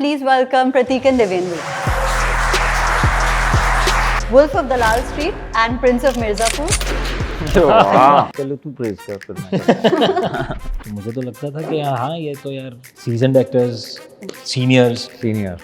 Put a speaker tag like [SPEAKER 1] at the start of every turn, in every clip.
[SPEAKER 1] please welcome Pratik and Devendra. Wolf of Dalal Street and Prince of Mirzapur.
[SPEAKER 2] चलो तू praise कर फिर मैं
[SPEAKER 3] मुझे तो लगता था कि हाँ ये तो यार seasoned actors seniors
[SPEAKER 2] senior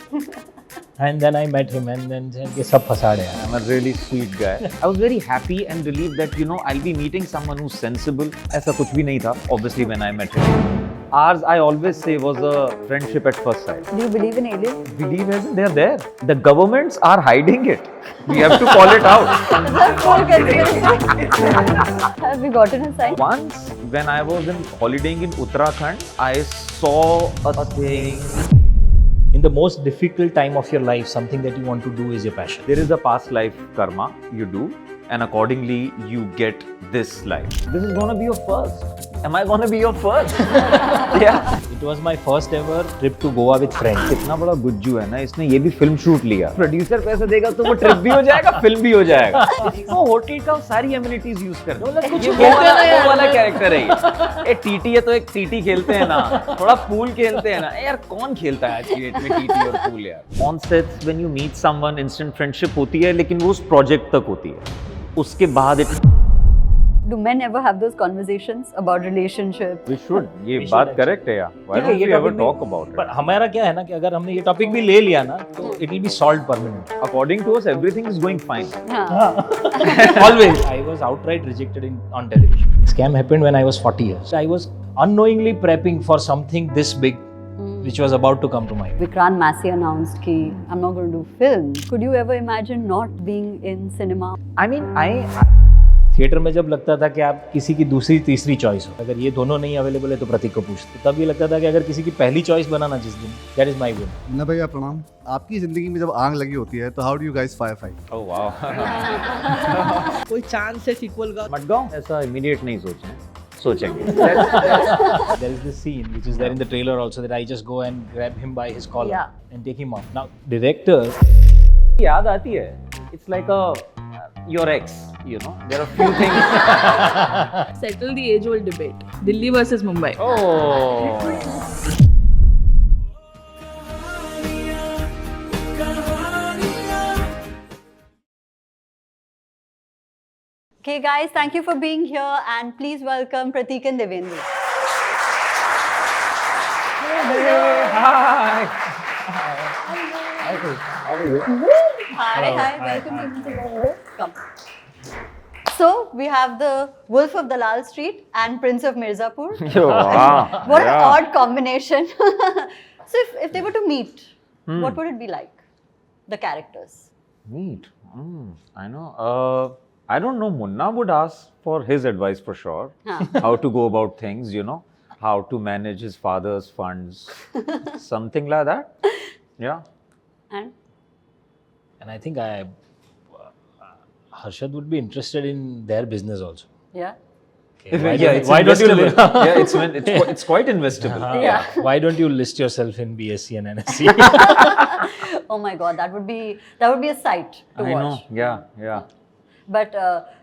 [SPEAKER 3] and then I met him and then ये सब फसाड़ है
[SPEAKER 2] I'm a really sweet guy. I was very happy and relieved that I'll be meeting someone who's sensible. ऐसा कुछ भी नहीं था obviously when I met him. Ours, I always say, was a friendship at first sight.
[SPEAKER 1] Do you believe in aliens?
[SPEAKER 2] Believe as in they're there. The governments are hiding it. We have to call it out.
[SPEAKER 1] Is that full conspiracy? Have we gotten a sign?
[SPEAKER 2] Once when I was holidaying in Uttarakhand, I saw a thing.
[SPEAKER 3] In the most difficult time of your life, something that you want to do is your passion.
[SPEAKER 2] There is a past life karma you do, and accordingly you get this life. This is gonna be your first. Am I gonna be your first? Yeah.
[SPEAKER 3] It was my first ever trip to Goa with friends.
[SPEAKER 2] कितना बड़ा गुज्जू है ना, इसने ये भी film shoot लिया. Producer पैसे देगा तो वो ट्रिप भी हो जाएगा, फिल्म भी हो जाएगा. वो होटल का सारी एमिनिटीज यूज कर रहा है. ये वो वाला कैरेक्टर है ये. टीटी है तो एक टीटी खेलते हैं ना, थोड़ा पूल खेलते हैं ना. यार कौन खेलता है आज की डेट में टीटी और पूल यार. On sets when you meet someone instant friendship होती है, लेकिन वो उस प्रोजेक्ट तक होती है. उसके बाद
[SPEAKER 1] Do men ever have those conversations about relationships?
[SPEAKER 2] we should. ये
[SPEAKER 3] We should
[SPEAKER 2] बात
[SPEAKER 3] actually.
[SPEAKER 2] करेक्ट है यार. Why don't
[SPEAKER 3] ये
[SPEAKER 2] we ever
[SPEAKER 3] topic
[SPEAKER 2] talk
[SPEAKER 3] भी-
[SPEAKER 2] about
[SPEAKER 3] पर
[SPEAKER 2] it?
[SPEAKER 3] हमारा क्या है ना कि अगर हमने ये टॉपिक भी ले लिया ना तो it will be solved permanent.
[SPEAKER 2] According to us, everything is going fine.
[SPEAKER 1] हाँ.
[SPEAKER 3] Always. I was outright rejected on television. Scam happened when I was 40 years. I was unknowingly prepping for something this big, which was about to come to my.
[SPEAKER 1] Vikrant Massey announced कि I'm not going to do film. Could you ever imagine not being in cinema?
[SPEAKER 2] I mean,
[SPEAKER 3] theatre में जब लगता था कि आप किसी की दूसरी तीसरी चॉइस हो, अगर ये दोनों नहीं अवेलेबल है तो प्रतीक को पूछते. तब ये लगता था कि अगर किसी की पहली चॉइस बनाना जिस दिन, that is my win.
[SPEAKER 4] Munna भैया प्रणाम. आपकी जिंदगी में जब आग लगी होती है तो how do you guys fire fight?
[SPEAKER 2] oh wow.
[SPEAKER 5] कोई चांस है सीक्वल का?
[SPEAKER 2] मडगांव ऐसा इमीडिएट नहीं सोचेंगे.
[SPEAKER 3] There is this scene which is there in the trailer also that I just go and grab him by his collar
[SPEAKER 1] Yeah.
[SPEAKER 3] and take him off. Now director,
[SPEAKER 2] याद आती है. It's like your ex. There are few things.
[SPEAKER 5] Settle the age-old debate. Delhi versus Mumbai.
[SPEAKER 2] Oh.
[SPEAKER 1] Okay, guys, thank you for being here and please welcome Pratik and Devendra.
[SPEAKER 2] Hi.
[SPEAKER 1] Hi, welcome to Come. So, we have the Wolf of Dalal Street and Prince of Mirzapur.
[SPEAKER 2] Wow.
[SPEAKER 1] What an odd combination. So, if they were to meet, what would it be like? The characters.
[SPEAKER 2] Meet. I know. I don't know. Munna would ask for his advice for sure.
[SPEAKER 1] Huh.
[SPEAKER 2] How to go about things, how to manage his father's funds, something like that. Yeah.
[SPEAKER 1] And
[SPEAKER 3] and I think Harshad would be interested in their business also.
[SPEAKER 1] yeah.
[SPEAKER 3] Okay,
[SPEAKER 2] It's
[SPEAKER 3] why don't you
[SPEAKER 2] investable. Yeah, it's quite investable.
[SPEAKER 1] Yeah.
[SPEAKER 3] why don't you list yourself in BSc and NSC?
[SPEAKER 1] Oh my God, that would be a sight to
[SPEAKER 2] I
[SPEAKER 1] watch.
[SPEAKER 2] know. Yeah.
[SPEAKER 1] But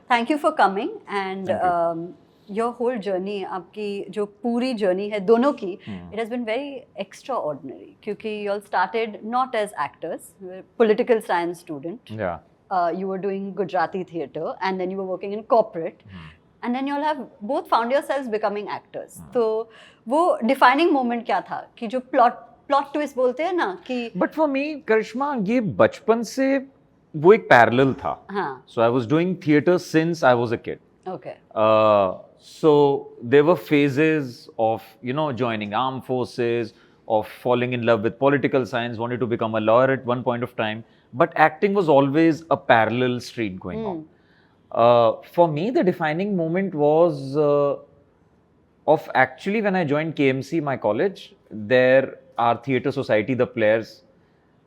[SPEAKER 1] thank you for coming and
[SPEAKER 2] Thank
[SPEAKER 1] your whole journey, आपकी जो पूरी journey है दोनों की, it has been very extraordinary. क्योंकि you all started not as actors, you were a political science student.
[SPEAKER 2] Yeah.
[SPEAKER 1] You were doing Gujarati theatre and then you were working in corporate. And then you all have both found yourselves becoming actors. तो वो defining moment क्या था कि जो plot twist बोलते हैं ना कि
[SPEAKER 2] But for me, Karishma, ये बचपन से वो एक parallel था.
[SPEAKER 1] हाँ.
[SPEAKER 2] So I was doing theatre since I was a kid.
[SPEAKER 1] Okay.
[SPEAKER 2] So there were phases of, joining armed forces, of falling in love with political science, wanted to become a lawyer at one point of time. But acting was always a parallel street going on. For me, the defining moment was of actually when I joined KMC, my college, there our theatre society, the players,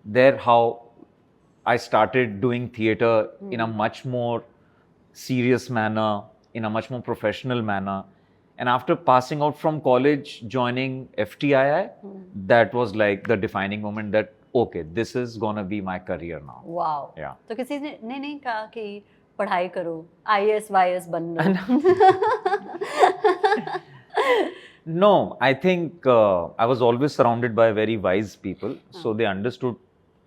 [SPEAKER 2] there how I started doing theatre in a much more serious manner, in a much more professional manner. And after passing out from college, joining FTII, that was like the defining moment that, okay, this is gonna be my career now.
[SPEAKER 1] Wow.
[SPEAKER 2] Yeah.
[SPEAKER 1] तो किसी ने नहीं कहा कि पढ़ाई करो, IAS, YS बन लो.
[SPEAKER 2] No, I think I was always surrounded by very wise people, so they understood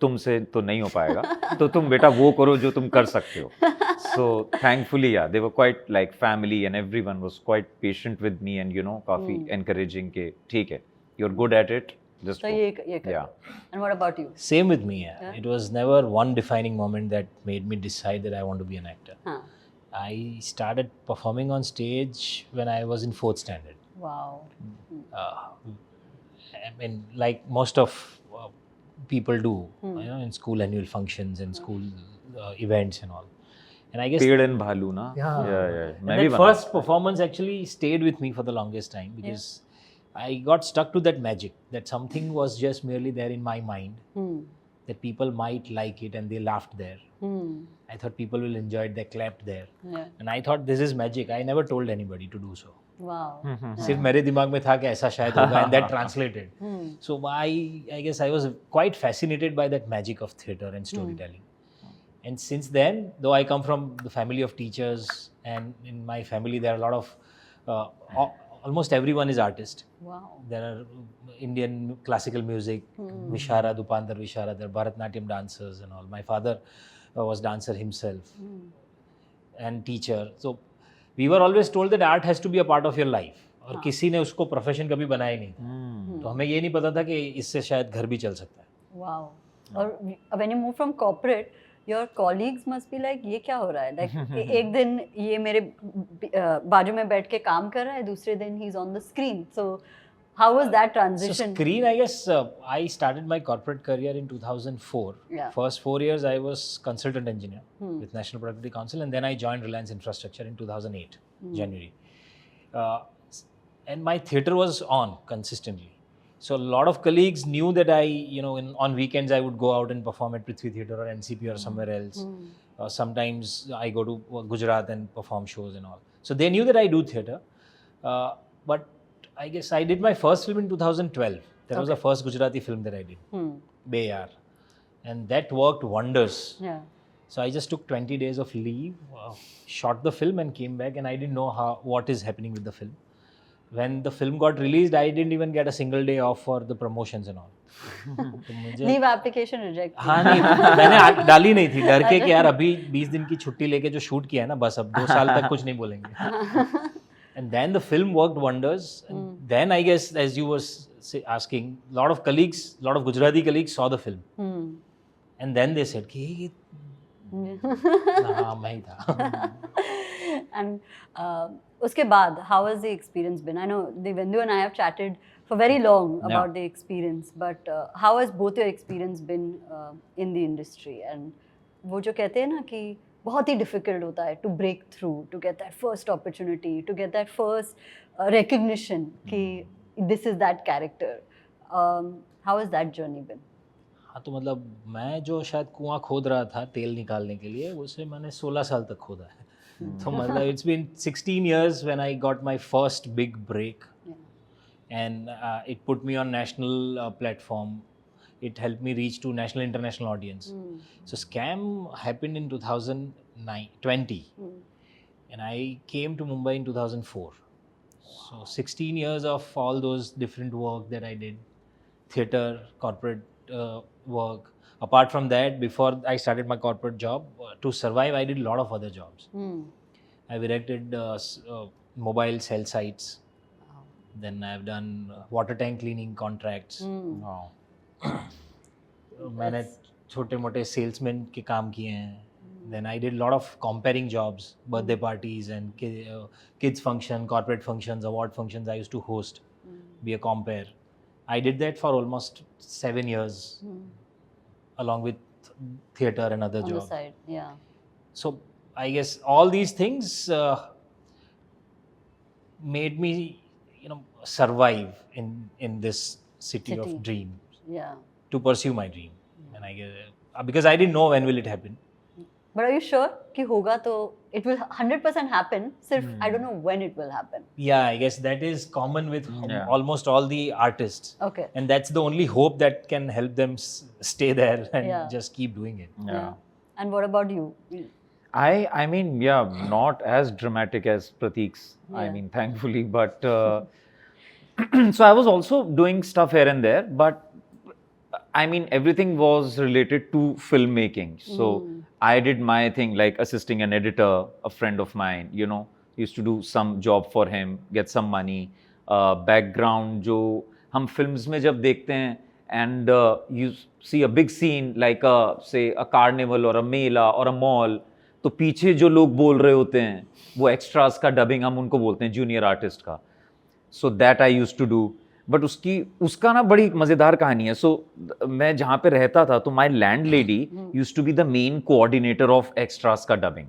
[SPEAKER 2] तुमसे तो नहीं हो पाएगा, तो तुम बेटा वो करो जो तुम कर सकते हो. So thankfully, yeah, they were quite like family, and everyone was quite patient with me, and काफी encouraging के ठीक है, you're good at it, just
[SPEAKER 1] So
[SPEAKER 2] go.
[SPEAKER 1] ये कर.
[SPEAKER 2] Yeah.
[SPEAKER 1] And what about you?
[SPEAKER 3] Same with me. Yeah.
[SPEAKER 1] Yeah.
[SPEAKER 3] It was never one defining moment that made me decide that I want to be an actor.
[SPEAKER 1] Huh.
[SPEAKER 3] I started performing on stage when I was in 4th standard.
[SPEAKER 1] Wow.
[SPEAKER 3] I mean, like most of people do, in school annual functions and school events and all. And I guess
[SPEAKER 2] पेड़ and भालू ना.
[SPEAKER 3] Yeah.
[SPEAKER 2] yeah.
[SPEAKER 3] and
[SPEAKER 2] मैं भी
[SPEAKER 3] that
[SPEAKER 2] बना
[SPEAKER 3] first performance actually stayed with me for the longest time because I got stuck to that magic that something was just merely there in my mind, that people might like it and they laughed there. I thought people will enjoy it, they clapped there.
[SPEAKER 1] Yeah.
[SPEAKER 3] And I thought this is magic. I never told anybody to do so.
[SPEAKER 1] Wow.
[SPEAKER 3] सिर्फ मेरे दिमाग में था कि ऐसा शायद होगा and that translated. So I guess I was quite fascinated by that magic of theatre and storytelling. And since then, though I come from the family of teachers, and in my family there are a lot of, almost everyone is artist.
[SPEAKER 1] Wow.
[SPEAKER 3] There are Indian classical music, Visharad, Upantar Visharad, there are Bharatnatyam dancers and all. My father was dancer himself and teacher. So we were always told that art has to be a part of your life. और किसी ने उसको profession कभी बनाया नहीं था. तो हमें ये नहीं पता था कि इससे शायद घर भी चल सकता है.
[SPEAKER 1] Wow. और when you move from corporate, your colleagues must be like ये क्या हो रहा है? Like एक दिन ये मेरे बाजू में बैठ के काम कर रहा है, दूसरे दिन he's on the screen. So how was that
[SPEAKER 3] So
[SPEAKER 1] transition?
[SPEAKER 3] screen, I guess I started my corporate career in 2004.
[SPEAKER 1] Yeah.
[SPEAKER 3] First 4 years I was consultant engineer with National Productivity Council, and then I joined Reliance Infrastructure in 2008, January. And my theatre was on consistently. So a lot of colleagues knew that I, on weekends I would go out and perform at Prithvi Theatre or NCP or somewhere else. Sometimes I go to Gujarat and perform shows and all. So they knew that I do theatre. But I guess I did my first film in 2012. That was the first Gujarati film that I did, Beyar. And that worked wonders.
[SPEAKER 1] Yeah.
[SPEAKER 3] So I just took 20 days of leave, shot the film and came back, and I didn't know what is happening with the film. When the film got released, I didn't even get a single day off for the promotions and all. तो मुझे
[SPEAKER 1] Leave application rejected.
[SPEAKER 3] हाँ नहीं, मैंने डाली नहीं थी, डर के कि यार अभी 20 दिन की छुट्टी लेके जो शूट किया है ना, बस अब 2 साल तक कुछ नहीं बोलेंगे. And then the film worked wonders. And then I guess, as you were asking, a lot of Gujarati colleagues saw the film. And then they said कि ये हाँ मैं ही था.
[SPEAKER 1] And उसके बाद, how has the experience been? I know Devendu and I have chatted for very long about the experience, but how has both your experience been in the industry? And वो जो कहते हैं ना कि बहुत ही difficult होता है to break through, to get that first opportunity, to get that first recognition कि this is that character. How has that journey been?
[SPEAKER 3] हाँ तो मतलब मैं जो शायद कुआं खोद रहा था तेल निकालने के लिए, उसे मैंने 16 साल तक खोदा है. तो मतलब it's been 16 years when I got my first big break. And it put me on national platform. It helped me reach to national international audience. So Scam happened in 2020 and I came to Mumbai in 2004. So 16 years of all those different work that I did, theatre, corporate work. Apart from that, before I started my corporate job, to survive, I did a lot of other jobs. I've erected mobile cell sites. Then I've done water tank cleaning contracts.
[SPEAKER 2] Wow.
[SPEAKER 3] मैंने छोटे मोटे salesman के काम किए हैं. Then I did a lot of comparing jobs, birthday parties and kids function, corporate functions, award functions. I used to host, be a compare. I did that for almost 7 years, along with theatre and other
[SPEAKER 1] On
[SPEAKER 3] jobs.
[SPEAKER 1] the side, yeah.
[SPEAKER 3] So I guess all these things made me, survive in this city of dreams,
[SPEAKER 1] Yeah.
[SPEAKER 3] to pursue my dream. And I guess because I didn't know when will it happen.
[SPEAKER 1] But are you sure कि होगा तो it will 100% happen? सिर्फ I don't know when it will happen.
[SPEAKER 3] Yeah, I guess that is common with almost all the artists.
[SPEAKER 1] Okay.
[SPEAKER 3] And that's the only hope that can help them stay there and just keep doing it.
[SPEAKER 1] Yeah. And what about you?
[SPEAKER 2] I mean, yeah, not as dramatic as Prateek's. I
[SPEAKER 1] Yeah.
[SPEAKER 2] mean, thankfully, but So I was also doing stuff here and there, but I mean, everything was related to filmmaking. So I did my thing, like assisting an editor, a friend of mine, you know, used to do some job for him, get some money. Background जो हम films में जब देखते हैं, and you see a big scene like say a carnival or a Mela or a mall, तो पीछे जो लोग बोल रहे होते हैं वो extras का dubbing हम उनको बोलते हैं, junior artist का. So that I used to do. But उसका ना बड़ी मज़ेदार कहानी है. सो मैं जहाँ पे रहता था तो my landlady used to be the main coordinator of extras का डबिंग,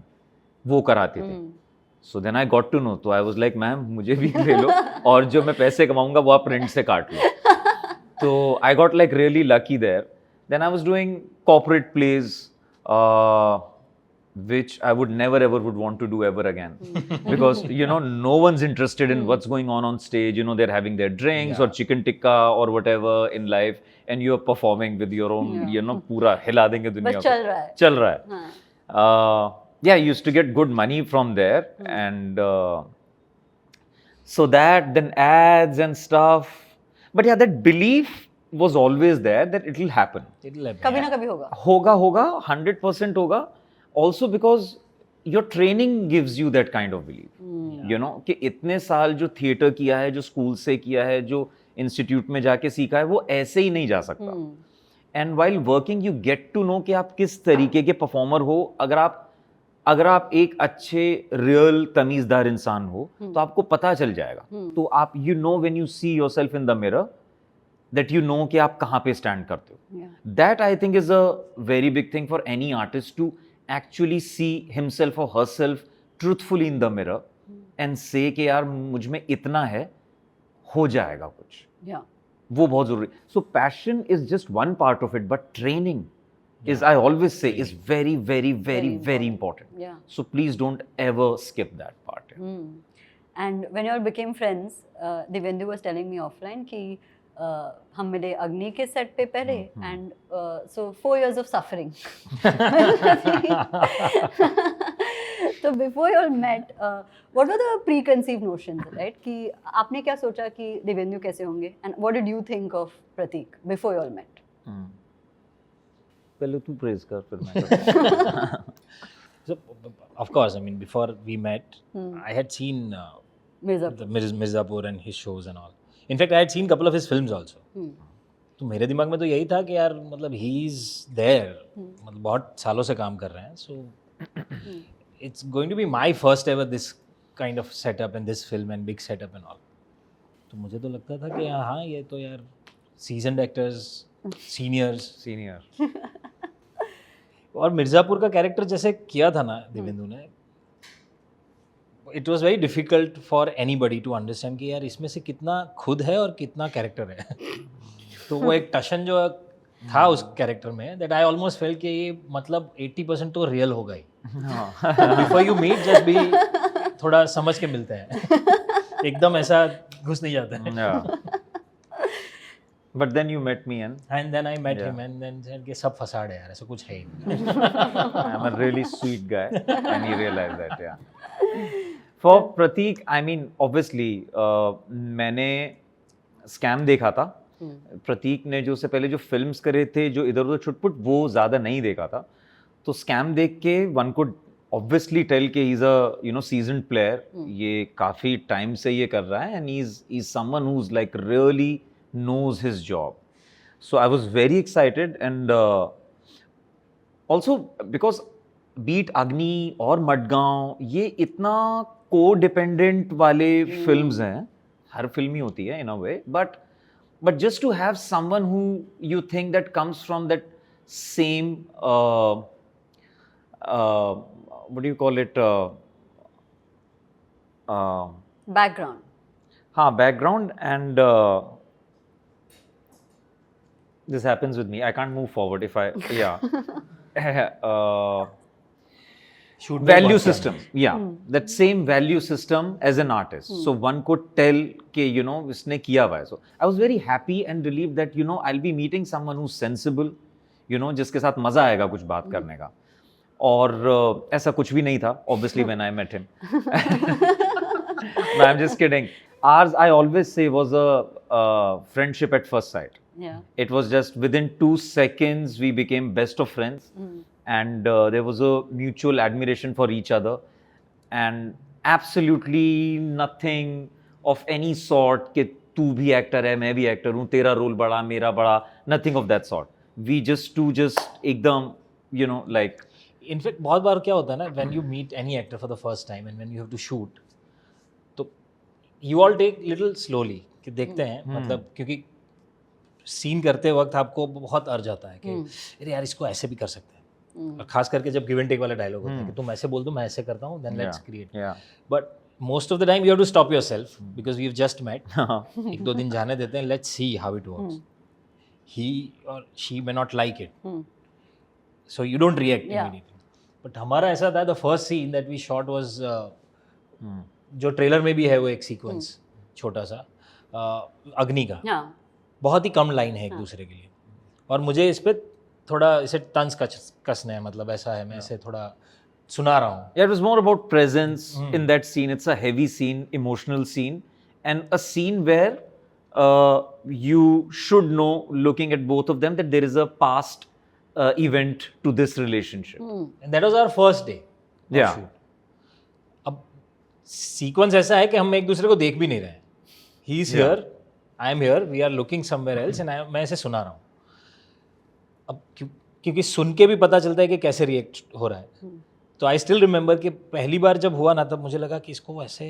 [SPEAKER 2] वो कराते थे. So then I got to know, तो आई वाज लाइक मैम मुझे भी ले लो और जो मैं पैसे कमाऊंगा वो आप प्रिंट से काट लो. तो I got like really lucky there. Then I was doing corporate plays which I would never ever would want to do ever again. Because, you know, no one's interested in what's going on stage. You know, they're having their drinks or chicken tikka or whatever in life, and you're performing with your own, you know, पूरा हिला देंगे दुनिया को.
[SPEAKER 1] बस चल रहा है.
[SPEAKER 2] चल रहा है. Yeah, I used to get good money from there, and so that, then ads and stuff. But yeah, that belief was always there that it will happen.
[SPEAKER 1] कभी ना कभी होगा.
[SPEAKER 2] होगा 100% होगा. Also because your training gives you that kind of belief. You know, कि इतने साल जो थिएटर किया है, जो स्कूल से किया है, जो इंस्टीट्यूट में जाके सीखा है, वो ऐसे ही नहीं जा सकता. And while working you get to know कि आप किस तरीके के परफॉर्मर हो. अगर आप एक अच्छे रियल तमीज़दार इंसान हो तो आपको पता चल जाएगा. तो आप you know when you see yourself in the mirror that you know कि आप कहाँ पे स्टैंड करते हो. That I think is a very big thing for any artist to actually see himself or herself truthfully in the mirror and say कि यार मुझ में इतना है, हो जाएगा कुछ. वो बहुत जरूरी. So passion is just one part of it, but training is, I always say, is very, very, very, very important. So please don't ever skip that part.
[SPEAKER 1] And when you all became friends, Divyendu was telling me offline कि हम मिले अग्नि के set पे पहले, and so 4 years of suffering. तो before you all met, what were the preconceived notions, right? कि आपने क्या सोचा कि दिव्येंदु कैसे होंगे, and what did you think of Prateek before you all met?
[SPEAKER 2] पहले तू प्रेज कर फिर मैं.
[SPEAKER 3] So, of course, I mean, before we met, I had seen Mirzapur and his shows and all. In fact, I had seen couple of his films also. तो मेरे दिमाग में तो यही था कि यार मतलब he is there, मतलब बहुत सालों से काम कर रहे हैं. So it's going to be my first ever this kind of setup and this film and big setup and all. तो मुझे तो लगता था कि हाँ ये तो यार seasoned actors, seniors. और मिर्ज़ापुर का कैरेक्टर जैसे किया था ना दिव्येंदु ने, it was very difficult for anybody to understand कि यार इसमें से कितना खुद है और कितना कैरेक्टर है. तो वो एक टशन जो था उस कैरेक्टर में, दैट आई ऑलमोस्ट फेल कि ये मतलब 80% तो रियल होगा ही. बिफोर यू मीट जस्ट भी थोड़ा समझ के मिलते हैं, एकदम ऐसा घुस नहीं जाता है.
[SPEAKER 2] But then you met me
[SPEAKER 3] and then I met him and then said कि सब फसाड़ है यार, ऐसा कुछ है ही नहीं.
[SPEAKER 2] I'm a really sweet guy and he realized that. For Prateek, I mean, obviously, मैंने स्कैम देखा था. प्रतीक ने जो उससे पहले जो फिल्म्स करे थे, जो इधर उधर छुटपुट, वो ज़्यादा नहीं देखा था. तो स्कैम देख के वन कुड ऑब्वियसली टेल कि he is a you know seasoned player. ये काफ़ी टाइम से ये कर रहा है, and he is someone who is like really knows his job. So I was very excited, and also because beat Agni और मडगांव, ये इतना co-dependent वाले films हैं, हर film ही होती है in a way, but just to have someone who you think that comes from that same what do you call it,
[SPEAKER 1] background.
[SPEAKER 2] हाँ, background, and this happens with me. I can't move forward if I, value system. That same value system as an artist. So one could tell कि you know इसने किया हुआ है. So I was very happy and relieved that you know I'll be meeting someone who's sensible, you know, जिसके साथ मजा आएगा कुछ बात करने का. और ऐसा कुछ भी नहीं था obviously when I met him. No, I'm just kidding. ours, I always say, was a friendship at first sight.
[SPEAKER 1] Yeah.
[SPEAKER 2] It was just within 2 seconds we became best of friends, and there was a mutual admiration for each other, and absolutely nothing of any sort कि तू भी actor है, मैं भी actor हूँ, तेरा role बड़ा, मेरा बड़ा, nothing of that sort. We just एकदम, you know, like.
[SPEAKER 3] इनफैक्ट बहुत बार क्या होता है ना, when you meet any actor for the first time and when you have to shoot, तो you all take little slowly कि देखते हैं, मतलब क्योंकि सीन करते वक्त आपको बहुत अर्ज आता है कि अरे यार इसको ऐसे भी कर सकते हैं, और खास करके जब गिव एंड टेक वाला डायलॉग होता है कि तुम ऐसे बोल दो, मैं ऐसे करता हूँ, then let's create. But most of the time you have to stop yourself because we have just met. 1-2 दिन जाने देते हैं, let's see how it works. He और she may not like it, so you don't react immediately. But हमारा ऐसा था, the first scene that we shot was, जो trailer में भी है वो एक सीक्वेंस छोटा सा, अग्नि का. बहुत ही कम लाइन है एक दूसरे के लिए, और मुझे इस पे थोड़ा इसे तंज कसना है, मतलब ऐसा है, मैं इसे थोड़ा सुना रहा हूँ.
[SPEAKER 2] Yeah, it was more about presence in that scene. It's a heavy scene, emotional scene, and a scene where you should know, looking at both of them, that there is a past event to this relationship.
[SPEAKER 3] And that was our first day of
[SPEAKER 2] Yeah.
[SPEAKER 3] shoot. अब sequence ऐसा है कि हम एक दूसरे को देख भी नहीं रहे हैं. He is here, I am here, we are looking somewhere else, and मैं इसे सुना रहा हूँ. अब क्योंकि सुन के भी पता चलता है कि कैसे रिएक्ट हो रहा है. तो आई स्टिल रिमेंबर कि पहली बार जब हुआ ना, तब मुझे लगा कि इसको ऐसे,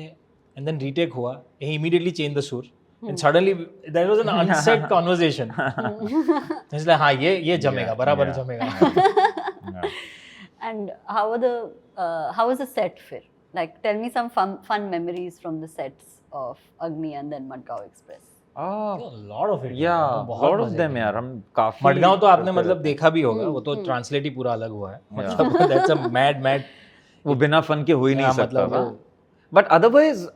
[SPEAKER 3] एंड देन रीटेक हुआ, ही इमीडिएटली चेंज द सुर, and suddenly there was an unsaid conversation. इसलिए हाँ, ये जमेगा, बराबर जमेगा.
[SPEAKER 1] And how was the set फिर? Like tell me some fun memories from the sets of Agni and then Madgaon Express.
[SPEAKER 3] Lot of it.
[SPEAKER 2] Yeah, lot of them यार, हम काफी.
[SPEAKER 3] मडगांव तो आपने मतलब देखा भी होगा, वो तो ट्रांसलेट ही पूरा अलग हुआ है, मतलब दैट्स अ मैड
[SPEAKER 2] वो बिना फन के हो ही नहीं सकता था. But otherwise,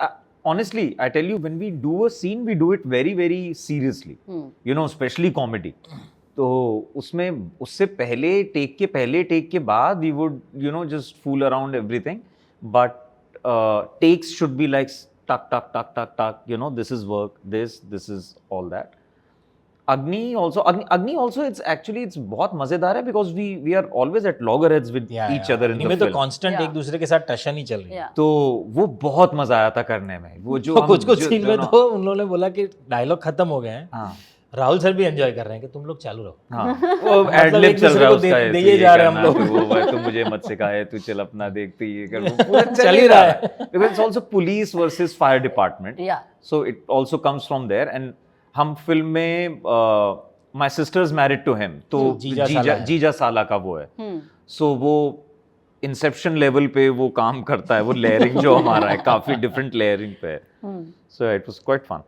[SPEAKER 2] honestly, I tell you, when we do a scene, we do it very, very seriously. You know, especially comedy. तो उसमें उससे पहले टेक के बाद we would, you know, just fool around everything. But takes should be like tuck, you know, this is work, this is all that. Agni also, it's बहुत मजेदार है because we are always at loggerheads with each other in the
[SPEAKER 3] film. तो constant एक दूसरे के साथ टशन ही चल रही है.
[SPEAKER 2] तो वो बहुत मजा आया था करने में. वो जो
[SPEAKER 3] कुछ सीन में तो उन लोगों ने बोला कि डायलॉग खत्म हो गए हैं. हाँ. राहुल सर भी एंजॉय कर रहे हैं कि तुम लोग चालू रहो.
[SPEAKER 2] हाँ. वो एडलिब चल रहा है उसका,
[SPEAKER 3] दिए जा रहे हैं हम लोग.
[SPEAKER 2] वो भाई तू मुझे मत सिखाए, तू चल अपना देख, तू ये कर, वो पूरा चल ही रहा है. Because it's also police versus fire department.
[SPEAKER 1] Yeah.
[SPEAKER 2] So it also comes from there. And हम फिल्म में my sister's married to him, तो जीजा साला का वो है. So वो इंसेप्शन लेवल पे वो काम करता है. वो लेयरिंग जो हमारा है काफी डिफरेंट लेयरिंग पे है. So it was quite fun.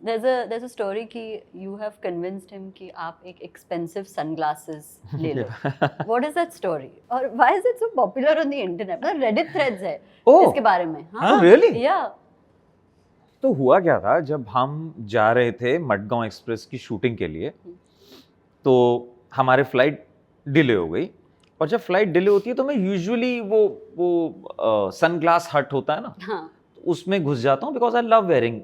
[SPEAKER 1] There's a story कि you have convinced him कि आप एक expensive sunglasses ले लो. What is that story? और why is it so popular on the internet? मतलब Reddit threads है इसके बारे में. हाँ.
[SPEAKER 2] Really?
[SPEAKER 1] Yeah.
[SPEAKER 2] तो हुआ क्या था, जब हम जा रहे थे मडगांव एक्सप्रेस की शूटिंग के लिए, तो हमारे फ्लाइट डिले हो गई. और जब फ्लाइट डिले होती है तो मैं यूजुअली वो सनग्लास हट होता है ना,
[SPEAKER 1] हाँ.
[SPEAKER 2] उसमें घुस जाता हूँ because I love wearing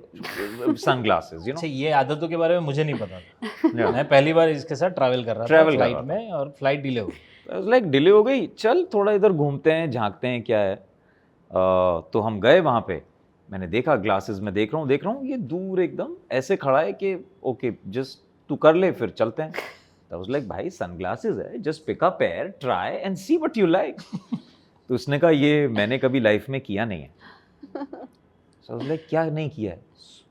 [SPEAKER 2] sunglasses, you know.
[SPEAKER 3] ये आदतों के बारे में मुझे नहीं पता था. मैं पहली बार इसके साथ ट्रैवल कर रहा था फ्लाइट में, और फ्लाइट डिले हो गई.
[SPEAKER 2] लाइक डिले हो गई, चल थोड़ा इधर घूमते हैं, झांकते हैं क्या है. तो हम गए वहाँ पे. मैंने देखा ग्लासेस में, देख रहा हूँ ये दूर एकदम ऐसे खड़ा है कि ओके जस्ट तू कर ले, फिर चलते हैं. तो वाज लाइक भाई सनग्लासेस है, just pick a pair, try and see what you like. तो उसने कहा ये मैंने कभी लाइफ में किया नहीं है. सो वाज लाइक क्या नहीं किया है?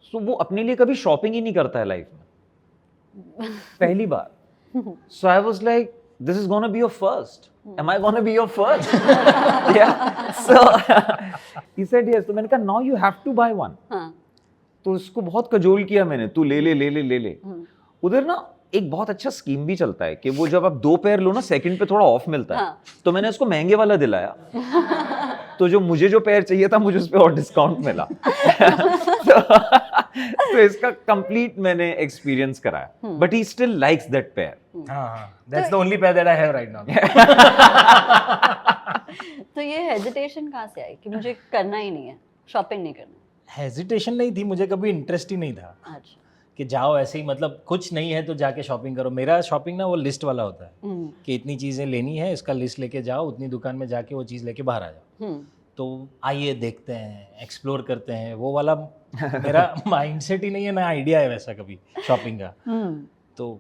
[SPEAKER 2] सो वो अपने लिए कभी शॉपिंग ही नहीं करता है लाइफ में, पहली बार. So I was like this is gonna be your first. Am I gonna be your first? Yeah. So he said yes. तो मैंने कहा now you have to buy one.
[SPEAKER 1] हाँ.
[SPEAKER 2] तो उसको बहुत कजोल किया मैंने, तू ले ले. उधर ना एक बहुत अच्छा स्कीम भी चलता है कि वो जब आप 2 पेयर लो ना, सेकंड पे थोड़ा ऑफ मिलता है.
[SPEAKER 1] हाँ.
[SPEAKER 2] तो मैंने उसको महंगे वाला दिलाया. तो जो मुझे पेयर चाहिए था, मुझे उस पे और डिस्काउंट मिला. तो इसका कंप्लीट मैंने एक्सपीरियंस कराया. But he still likes that pair.
[SPEAKER 3] That's the only pair that I have right now.
[SPEAKER 1] तो ये हेजिटेशन कहाँ से आई कि मुझे करना ही नहीं है, शॉपिंग नहीं करना?
[SPEAKER 3] हेजिटेशन नहीं थी, मुझे कभी इंटरेस्ट ही नहीं था
[SPEAKER 1] अच्छा
[SPEAKER 3] कि जाओ ऐसे ही, मतलब कुछ नहीं है तो जाके शॉपिंग करो। मेरा शॉपिंग ना वो लिस्ट वाला होता है
[SPEAKER 1] हम्म
[SPEAKER 3] कि इतनी चीज़ें लेनी है, इसका लिस्ट लेके जाओ, उतनी दुकान में जाके वो चीज़ लेके बाहर आ जाओ।
[SPEAKER 1] हम्म
[SPEAKER 3] तो आइए देखते हैं, एक्सप्लोर करते हैं, वो वाला मेरा माइंडसेट ही नहीं है, ना आइडिया है वैसा कभी शॉपिंग का।
[SPEAKER 1] हम्म
[SPEAKER 3] तो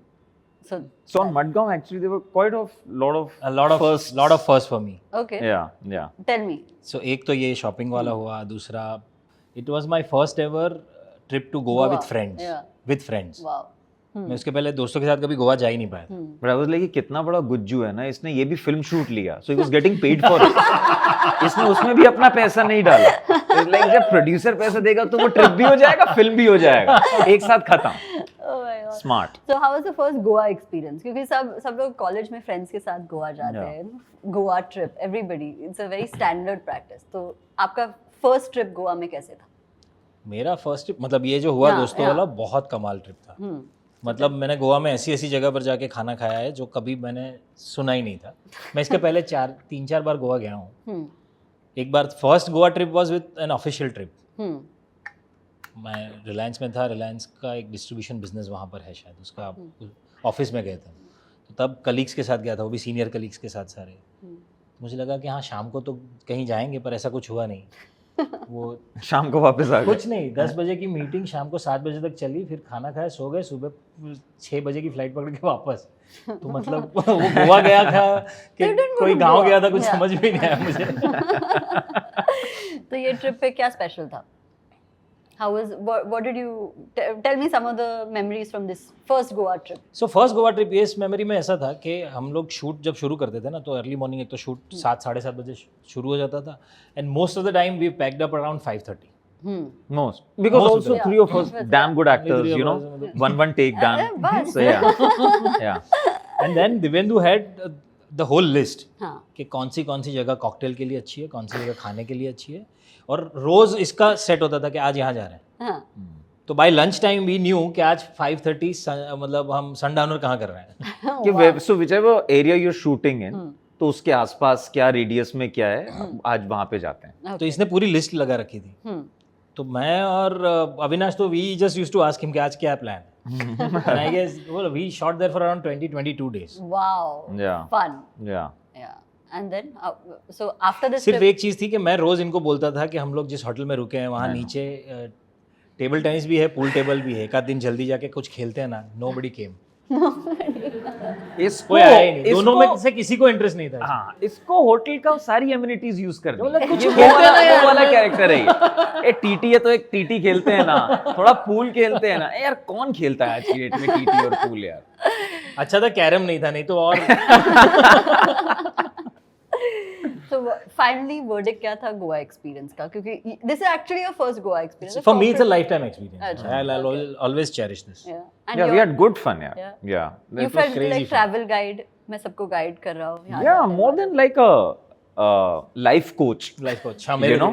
[SPEAKER 1] so
[SPEAKER 2] So on Madgaon, actually, there were quite a lot of
[SPEAKER 3] a lot of first for me.
[SPEAKER 1] okay
[SPEAKER 2] yeah.
[SPEAKER 1] tell me
[SPEAKER 3] So एक तो ये शॉपिंग वाला हुआ, दूसरा it was my first ever trip to Goa with friends.
[SPEAKER 1] yeah
[SPEAKER 3] with friends
[SPEAKER 1] wow
[SPEAKER 3] मैं उसके पहले दोस्तों के साथ कभी गोवा जा ही नहीं पाया था।
[SPEAKER 2] But I was like, ये कितना बड़ा गुज्जू है ना, इसने ये भी फिल्म शूट लिया, so he was getting paid for it. इसने उसमें भी अपना पैसा नहीं डाला। It's like जब प्रोड्यूसर पैसा देगा तो वो ट्रिप भी हो जाएगा, फिल्म भी हो जाएगा, एक साथ खत्म।
[SPEAKER 1] oh my god
[SPEAKER 2] Smart.
[SPEAKER 1] so how was the first Goa experience क्योंकि सब लोग कॉलेज में फ्रेंड्स के साथ गोवा जाते
[SPEAKER 2] Yeah.
[SPEAKER 1] हैं Goa trip everybody it's a very standard practice तो आपका फर्स्ट ट्रिप गोवा में कैसे था
[SPEAKER 3] मेरा फर्स्ट ट्रिप, मतलब ये जो हुआ
[SPEAKER 1] Yeah,
[SPEAKER 3] दोस्तों
[SPEAKER 1] yeah.
[SPEAKER 3] वाला, बहुत कमाल ट्रिप था। मतलब मैंने गोवा में ऐसी ऐसी जगह पर जाके खाना खाया है जो कभी मैंने सुना ही नहीं था। मैं इसके पहले 3-4 बार गोवा गया हूँ।
[SPEAKER 1] हम्म
[SPEAKER 3] एक बार first Goa trip was with an official trip.
[SPEAKER 1] Hmm
[SPEAKER 3] मैं रिलायंस में था, रिलायंस का एक डिस्ट्रीब्यूशन बिजनेस वहाँ पर है शायद, उसका ऑफिस में गए थे। तो तब कलीग्स के साथ गया था, वो भी सीनियर कलीग्स के साथ सारे। मुझे लगा कि हाँ शाम को तो कहीं जाएंगे, पर ऐसा कुछ हुआ नहीं। वो
[SPEAKER 2] शाम को वापस आ गए।
[SPEAKER 3] कुछ नहीं, 10 बजे की मीटिंग शाम को 7 बजे तक चली, फिर खाना खाया, सो गए, सुबह 6 बजे की फ्लाइट पकड़ के वापस। तो मतलब वो गोवा गया था कि
[SPEAKER 1] You didn't go
[SPEAKER 3] कोई
[SPEAKER 1] to
[SPEAKER 3] गांव
[SPEAKER 1] Goa.
[SPEAKER 3] गया था, कुछ
[SPEAKER 1] Yeah.
[SPEAKER 3] समझ में नहीं आया मुझे।
[SPEAKER 1] तो ये ट्रिप पे क्या स्पेशल था how was what did you tell me some of the memories from this first Goa trip
[SPEAKER 3] so first Goa trip ये इस मेमोरी में ऐसा था कि हम लोग शूट जब शुरू करते थे ना, तो अर्ली मॉर्निंग एक तो शूट 7-7:30 बजे शुरू हो जाता था, and most of the time we packed up around 5:30।
[SPEAKER 2] Most. Because
[SPEAKER 3] Most of
[SPEAKER 2] also
[SPEAKER 3] them.
[SPEAKER 2] 3 of us damn good actors,
[SPEAKER 3] Three of
[SPEAKER 2] you know.
[SPEAKER 3] us.
[SPEAKER 2] One take done.
[SPEAKER 1] बस
[SPEAKER 2] So yeah. Yeah.
[SPEAKER 3] And then Divyendu had the whole list
[SPEAKER 1] हाँ
[SPEAKER 3] कि कौन सी जगह cocktail के लिए अच्छी है, कौन सी जगह खाने के लिए अच्छी है, और रोज इसका सेट होता था कि आज यहाँ जा रहे हैं।
[SPEAKER 1] हाँ
[SPEAKER 3] तो by lunch time we knew कि आज 5:30 मतलब हम सनडाउनर कहाँ कर रहे हैं।
[SPEAKER 2] कि so whichever area you're shooting in, तो उसके आसपास क्या रेडियस में क्या है, आज वहाँ पे जाते हैं।
[SPEAKER 3] तो इसने पूरी लिस्ट लगा रखी थी। तो मैं और अविनाश तो we just used to ask him कि आज क्या प्लान है। And I guess we shot there for around 20-22 days.
[SPEAKER 1] wow
[SPEAKER 2] Yeah.
[SPEAKER 1] fun
[SPEAKER 2] Yeah.
[SPEAKER 1] yeah and then so after this
[SPEAKER 3] सिर्फ
[SPEAKER 1] trip
[SPEAKER 3] एक चीज़ थी कि मैं रोज इनको बोलता था कि हम लोग जिस होटल में रुके हैं वहाँ नीचे टेबल टेनिस भी है, पूल टेबल भी है, एक आध दिन जल्दी जाके कुछ खेलते हैं ना। नोबडी केम,
[SPEAKER 2] इसको
[SPEAKER 3] कोई आया ही नहीं, दोनों
[SPEAKER 2] इसको-
[SPEAKER 3] में से किसी को इंटरेस्ट नहीं था।
[SPEAKER 2] हाँ, इसको होटल का सारी एम्यूनिटीज यूज करनी
[SPEAKER 3] मतलब
[SPEAKER 2] है।
[SPEAKER 3] कुछ
[SPEAKER 2] ये
[SPEAKER 3] खेलते हैं ना यार।
[SPEAKER 2] वो वाला कैरेक्टर है ये टीटी है तो एक टीटी खेलते हैं ना, थोड़ा पूल खेलते हैं ना। यार कौन खेलता है आज की डेट में टीटी और पूल यार।
[SPEAKER 3] अच्छा था कैरम नहीं था, नहीं तो और
[SPEAKER 1] so finally verdict क्या था गोवा एक्सपीरियंस का क्योंकि this is actually your first Goa experience
[SPEAKER 3] for me it's a lifetime experience.
[SPEAKER 1] अच्छा,
[SPEAKER 3] I'll
[SPEAKER 1] okay.
[SPEAKER 3] always cherish this.
[SPEAKER 1] yeah and
[SPEAKER 2] Yeah, we had good fun यार।
[SPEAKER 1] Yeah.
[SPEAKER 2] Yeah.
[SPEAKER 1] you
[SPEAKER 2] That was
[SPEAKER 1] felt
[SPEAKER 3] crazy
[SPEAKER 1] like
[SPEAKER 3] fun.
[SPEAKER 1] travel guide मैं सबको guide कर रहा हूँ यहाँ
[SPEAKER 2] Yeah,
[SPEAKER 1] जाते हैं,
[SPEAKER 2] more
[SPEAKER 1] वहाँ
[SPEAKER 2] than like a life coach,
[SPEAKER 3] Life coach, हाँ,
[SPEAKER 2] you
[SPEAKER 3] मेरे
[SPEAKER 2] know,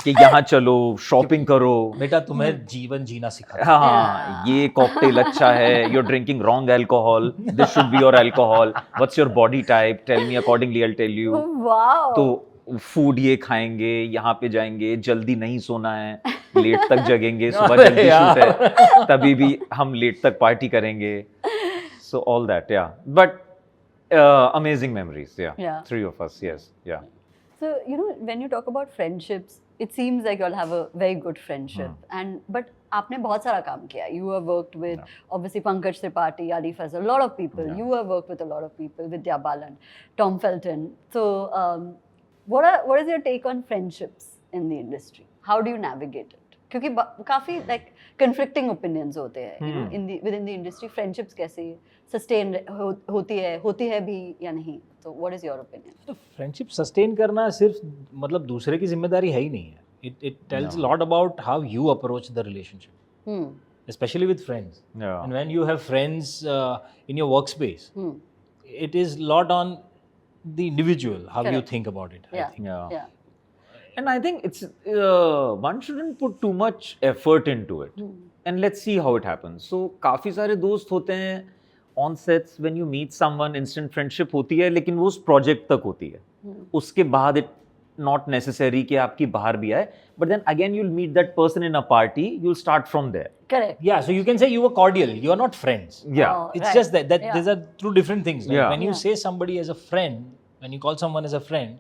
[SPEAKER 2] कि यहाँ चलो, शॉपिंग करो।
[SPEAKER 3] बेटा तुम्हें जीवन जीना सिखा।
[SPEAKER 2] हाँ, ये कॉकटेल अच्छा है, you're drinking wrong alcohol, this should be your alcohol, what's your body type, tell me accordingly, I'll tell you।
[SPEAKER 1] Oh, wow
[SPEAKER 2] तो फूड ये खाएंगे, यहाँ पे जाएंगे, जल्दी नहीं सोना है, लेट तक जगेंगे, सुबह जल्दी शूट है, तभी भी हम लेट तक पार्टी करेंगे। So all that, yeah. But amazing memories, yeah.
[SPEAKER 1] Yeah.
[SPEAKER 2] 3 of us, yes, yeah.
[SPEAKER 1] So, you know, when you talk about friendships, it seems like you all have a very good friendship. But आपने बहुत सारा काम किया. You have worked with, obviously, Pankaj Tripathi, Ali Fazal, a lot of people.
[SPEAKER 2] Yeah.
[SPEAKER 1] You have worked with a lot of people, Vidya Balan, Tom Felton. So, what is your take on friendships in the industry? How do you navigate it? क्योंकि काफ़ी like conflicting opinions होते हैं, you know, within the industry. Friendships कैसे sustain होती है भी या नहीं? So, what is your opinion?
[SPEAKER 3] तो फ्रेंडशिप सस्टेन करना सिर्फ मतलब दूसरे की जिम्मेदारी है ही नहीं है. It tells a lot about how you approach the relationship, especially with friends.
[SPEAKER 2] Yeah.
[SPEAKER 3] And when you have friends in your workspace, it is a lot on the individual how you
[SPEAKER 1] Correct.
[SPEAKER 3] think about it. I
[SPEAKER 1] Yeah.
[SPEAKER 3] think.
[SPEAKER 2] Yeah. And I think it's one shouldn't put too much effort into it. And let's see how it happens. So काफी सारे दोस्त होते हैं on sets, when you meet someone, instant friendship होती है, लेकिन वो उस project तक होती है. उसके बाद it not necessary कि आपकी बाहर भी आए, but then again you'll meet that person in a party, you'll start from there.
[SPEAKER 1] Correct.
[SPEAKER 3] Yeah, so you can say you were cordial. You are not friends.
[SPEAKER 2] Yeah.
[SPEAKER 1] Oh,
[SPEAKER 3] It's
[SPEAKER 1] right.
[SPEAKER 3] just that
[SPEAKER 1] Yeah.
[SPEAKER 3] these are two different things. Right?
[SPEAKER 2] Yeah.
[SPEAKER 3] When you
[SPEAKER 1] Yeah.
[SPEAKER 3] say somebody as a friend, when you call someone as a friend,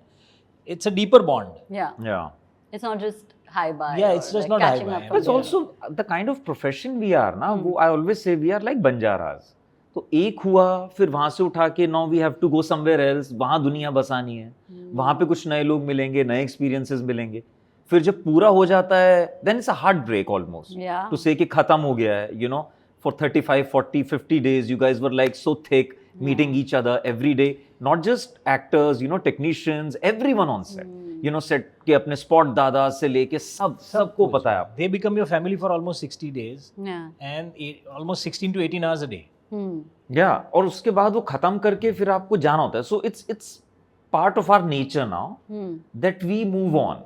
[SPEAKER 3] it's a deeper bond.
[SPEAKER 1] Yeah.
[SPEAKER 2] Yeah.
[SPEAKER 1] It's not just hi bye.
[SPEAKER 3] Yeah,
[SPEAKER 1] or
[SPEAKER 3] it's just
[SPEAKER 1] like
[SPEAKER 3] not
[SPEAKER 1] catching
[SPEAKER 3] hi-bye.
[SPEAKER 1] up
[SPEAKER 2] But it's
[SPEAKER 1] on
[SPEAKER 2] also the kind of profession we are ना, वो I always say we are like Banjaras. तो एक हुआ, फिर वहां से उठा के now we have to go somewhere else, वहां दुनिया बसानी है, वहां पे कुछ नए लोग मिलेंगे, नए experiences मिलेंगे, फिर जब पूरा हो जाता है, then it's a heartbreak almost.
[SPEAKER 1] Yeah.
[SPEAKER 2] To say कि खत्म हो गया है, you know, for 35, 40, 50 days, you guys were like so thick, meeting each other every day, not just actors, you know, technicians, everyone on set. You know, set के अपने spot दादा से लेके सबको पता है आप.
[SPEAKER 3] They become your family for almost 60 days
[SPEAKER 1] Yeah.
[SPEAKER 3] and almost 16 to 18 hours a day.
[SPEAKER 2] Yeah, और उसके बाद वो खत्म करके फिर आपको जाना होता है. So it's part of our nature now that we move on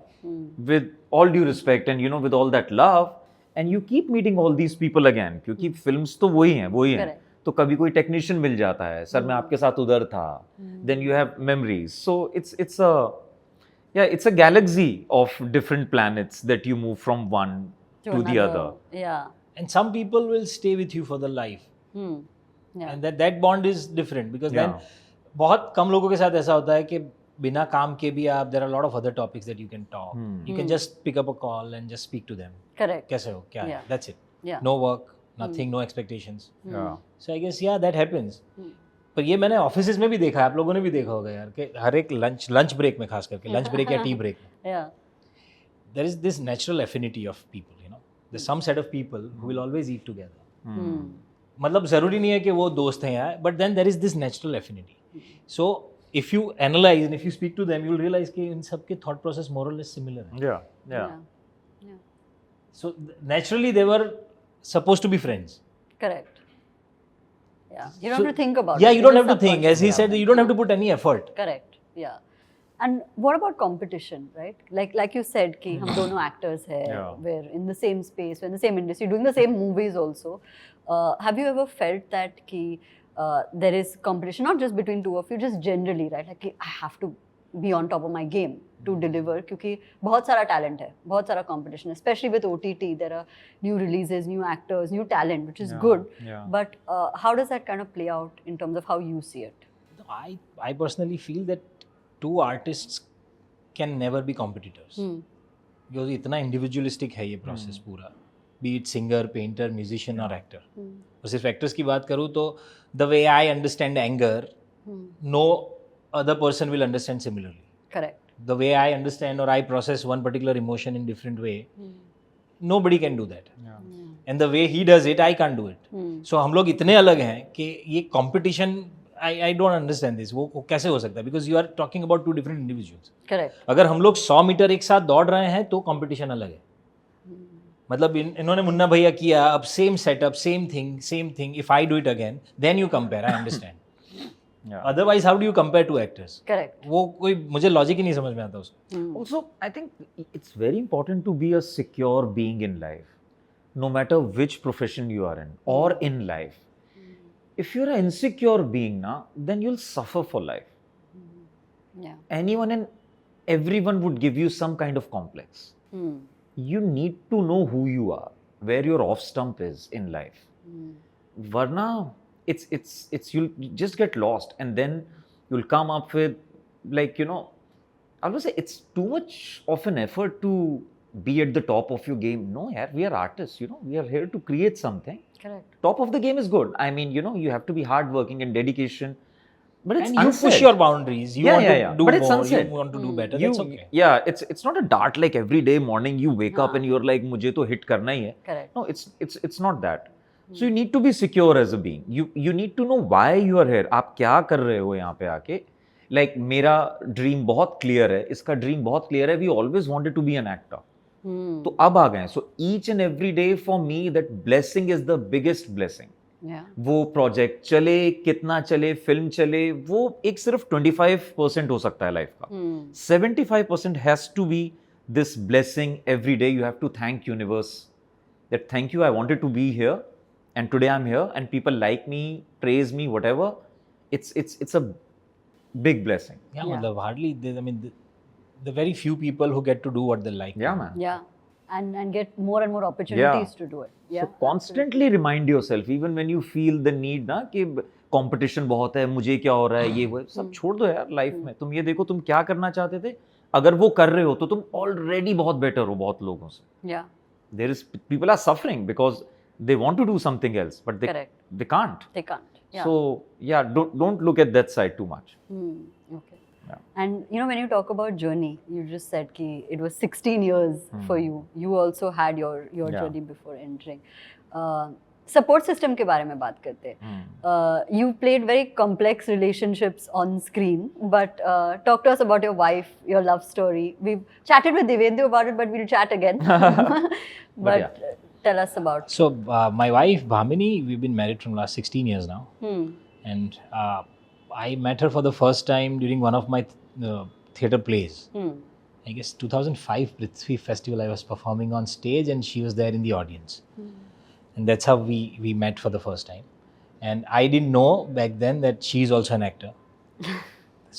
[SPEAKER 2] with all due respect and you know with all that love and you keep meeting all these people again क्योंकि films तो वही हैं.
[SPEAKER 1] Correct.
[SPEAKER 2] तो कभी कोई technician मिल जाता है, sir मैं आपके साथ उधर था. Then you have memories. So it's a galaxy of different planets that you move from one to the
[SPEAKER 1] another.
[SPEAKER 2] other.
[SPEAKER 1] Yeah.
[SPEAKER 3] And some people will stay with you for the life.
[SPEAKER 1] Yeah.
[SPEAKER 3] And that bond is different because then
[SPEAKER 2] Yeah.
[SPEAKER 3] बहुत कम लोगों के साथ ऐसा होता है कि बिना काम के भी आप there are a lot of other topics that you can talk. You can just pick up a call and just speak to them.
[SPEAKER 1] Correct.
[SPEAKER 3] कैसे हो क्या है?
[SPEAKER 1] Yeah.
[SPEAKER 3] That's it.
[SPEAKER 1] Yeah.
[SPEAKER 3] No work, nothing, no expectations.
[SPEAKER 2] Yeah.
[SPEAKER 3] So I guess yeah that happens. पर ये मैंने offices में भी देखा है, आप लोगों ने भी देखा होगा यार कि हर एक लंच ब्रेक में खास करके लंच ब्रेक या टी ब्रेक में
[SPEAKER 1] Yeah.
[SPEAKER 3] there is this natural affinity of people, you know. There's some set of people who will always eat together. मतलब ज़रूरी नहीं है कि वो दोस्त हैं यार, but then there is this natural affinity. So if you analyze and if you speak to them, you will realize कि इन सब के thought process more or less similar है.
[SPEAKER 2] Yeah.
[SPEAKER 1] Yeah. Yeah.
[SPEAKER 3] So naturally they were supposed to be friends.
[SPEAKER 1] Correct. Yeah. You don't
[SPEAKER 3] So-
[SPEAKER 1] have to think about
[SPEAKER 3] Yeah,
[SPEAKER 1] it.
[SPEAKER 3] you don't
[SPEAKER 1] just
[SPEAKER 3] have to think. As he said, you don't have to put any effort.
[SPEAKER 1] Correct. Yeah. And what about competition, right? Like you said, कि हम दोनों actors हैं,
[SPEAKER 2] Yeah.
[SPEAKER 1] we're in the same space, we're in the same industry, doing the same movies also. Have you ever felt that कि there is competition, not just between two of you, just generally, right? Like कि I have to be on top of my game to deliver, क्योंकि बहुत सारा talent है, बहुत सारा competition, especially with OTT. There are new releases, new actors, new talent, which is good.
[SPEAKER 2] Yeah.
[SPEAKER 1] But how does that kind of play out in terms of how you see it?
[SPEAKER 3] I personally feel that two artists can never be competitors. Because इतना individualistic है ये process पूरा. Be it singer, painter, musician or actor. और सिर्फ actors की बात करूँ तो the way I understand anger, no other person will understand similarly.
[SPEAKER 1] Correct.
[SPEAKER 3] The way I understand or I process one particular emotion in different way, nobody can do that. And the way he does it, I can't do it. So हम लोग इतने अलग हैं कि ये competition, I don't understand this. वो कैसे हो सकता है? Because you are talking about two different individuals.
[SPEAKER 1] Correct.
[SPEAKER 3] अगर हम लोग 100 मीटर एक साथ दौड़ रहे हैं तो कंपटीशन अलग है. मतलब इन्होंने मुन्ना भैया किया, अब same setup, same thing. If I do it again, then you compare. I understand. Otherwise how do you compare two actors?
[SPEAKER 1] Correct.
[SPEAKER 3] वो कोई मुझे लॉजिक ही नहीं समझ में आता उसको.
[SPEAKER 2] Also, I think it's very important to be a secure being in life, no matter which profession you are in or in life. If you're an insecure being, then you'll suffer for life.
[SPEAKER 1] Yeah.
[SPEAKER 2] Anyone and everyone would give you some kind of complex. You need to know who you are, where your off stump is in life. Varna, it's you'll just get lost, and then you'll come up with, like, you know, I would say it's too much of an effort to be at the top of your game. No, yaar, we are artists, you know, we are here to create something.
[SPEAKER 1] Correct.
[SPEAKER 2] Top of the game is good. I mean, you know, you have to be hardworking and dedication. But it's
[SPEAKER 3] And you
[SPEAKER 2] unsaid.
[SPEAKER 3] push your boundaries. You want to do
[SPEAKER 2] But it's
[SPEAKER 3] more.
[SPEAKER 2] unsaid.
[SPEAKER 3] You want to do better.
[SPEAKER 2] You-
[SPEAKER 3] That's okay.
[SPEAKER 2] Yeah, it's not a dart like every day morning you wake up
[SPEAKER 1] हाँ.
[SPEAKER 2] and you're like मुझे तो hit करना ही है.
[SPEAKER 1] Correct.
[SPEAKER 2] No, it's not that. So you need to be secure as a being. You need to know why you are here. आप क्या कर रहे हो यहाँ पे आके? Like मेरा dream बहुत clear है, इसका dream बहुत clear है. We always wanted to be an actor. तो अब आ गए. So each and every day for me that blessing is the biggest blessing.
[SPEAKER 1] Yeah.
[SPEAKER 2] वो प्रोजेक्ट चले, कितना चले, फिल्म चले, वो एक सिर्फ 25% हो सकता है लाइफ का. 75% has to be this blessing every day. You have to thank universe that thank you, I wanted to be here and today I am here and people like me, praise me, whatever. It's a big blessing.
[SPEAKER 3] Yeah,
[SPEAKER 1] Yeah.
[SPEAKER 3] मतलब hardly. I mean, the very few people who get to do what they like.
[SPEAKER 2] Yeah, man.
[SPEAKER 1] Yeah, and get more and more opportunities to do it. Yeah.
[SPEAKER 2] So constantly remind yourself, even when you feel the need ना कि competition बहुत है, मुझे क्या हो रहा है, ये वो सब छोड़ दो यार लाइफ में. तुम ये देखो तुम क्या करना चाहते थे. अगर वो कर रहे हो तो तुम ऑलरेडी बहुत बेटर हो बहुत लोगों से.
[SPEAKER 1] Yeah.
[SPEAKER 2] There is people are suffering because they want to do something else, but
[SPEAKER 1] Correct.
[SPEAKER 2] they can't.
[SPEAKER 1] They can't. Yeah.
[SPEAKER 2] So yeah, don't look at that side too much.
[SPEAKER 1] Okay.
[SPEAKER 2] Yeah.
[SPEAKER 1] And you know, when you talk about journey, you just said ki it was 16 years for you. You also had your
[SPEAKER 2] Yeah.
[SPEAKER 1] journey before entering. Support system के बारे में बात करते हैं. You played very complex relationships on screen, but talk to us about your wife, your love story. We've chatted with Devendu about it, but we'll chat again. but
[SPEAKER 2] yeah.
[SPEAKER 1] Tell us about.
[SPEAKER 3] So my wife Bhamini, we've been married from last 16 years now, and I met her for the first time during one of my theatre plays. I guess 2005 Prithvi Festival. I was performing on stage, and she was there in the audience. And that's how we met for the first time. And I didn't know back then that she's also an actor.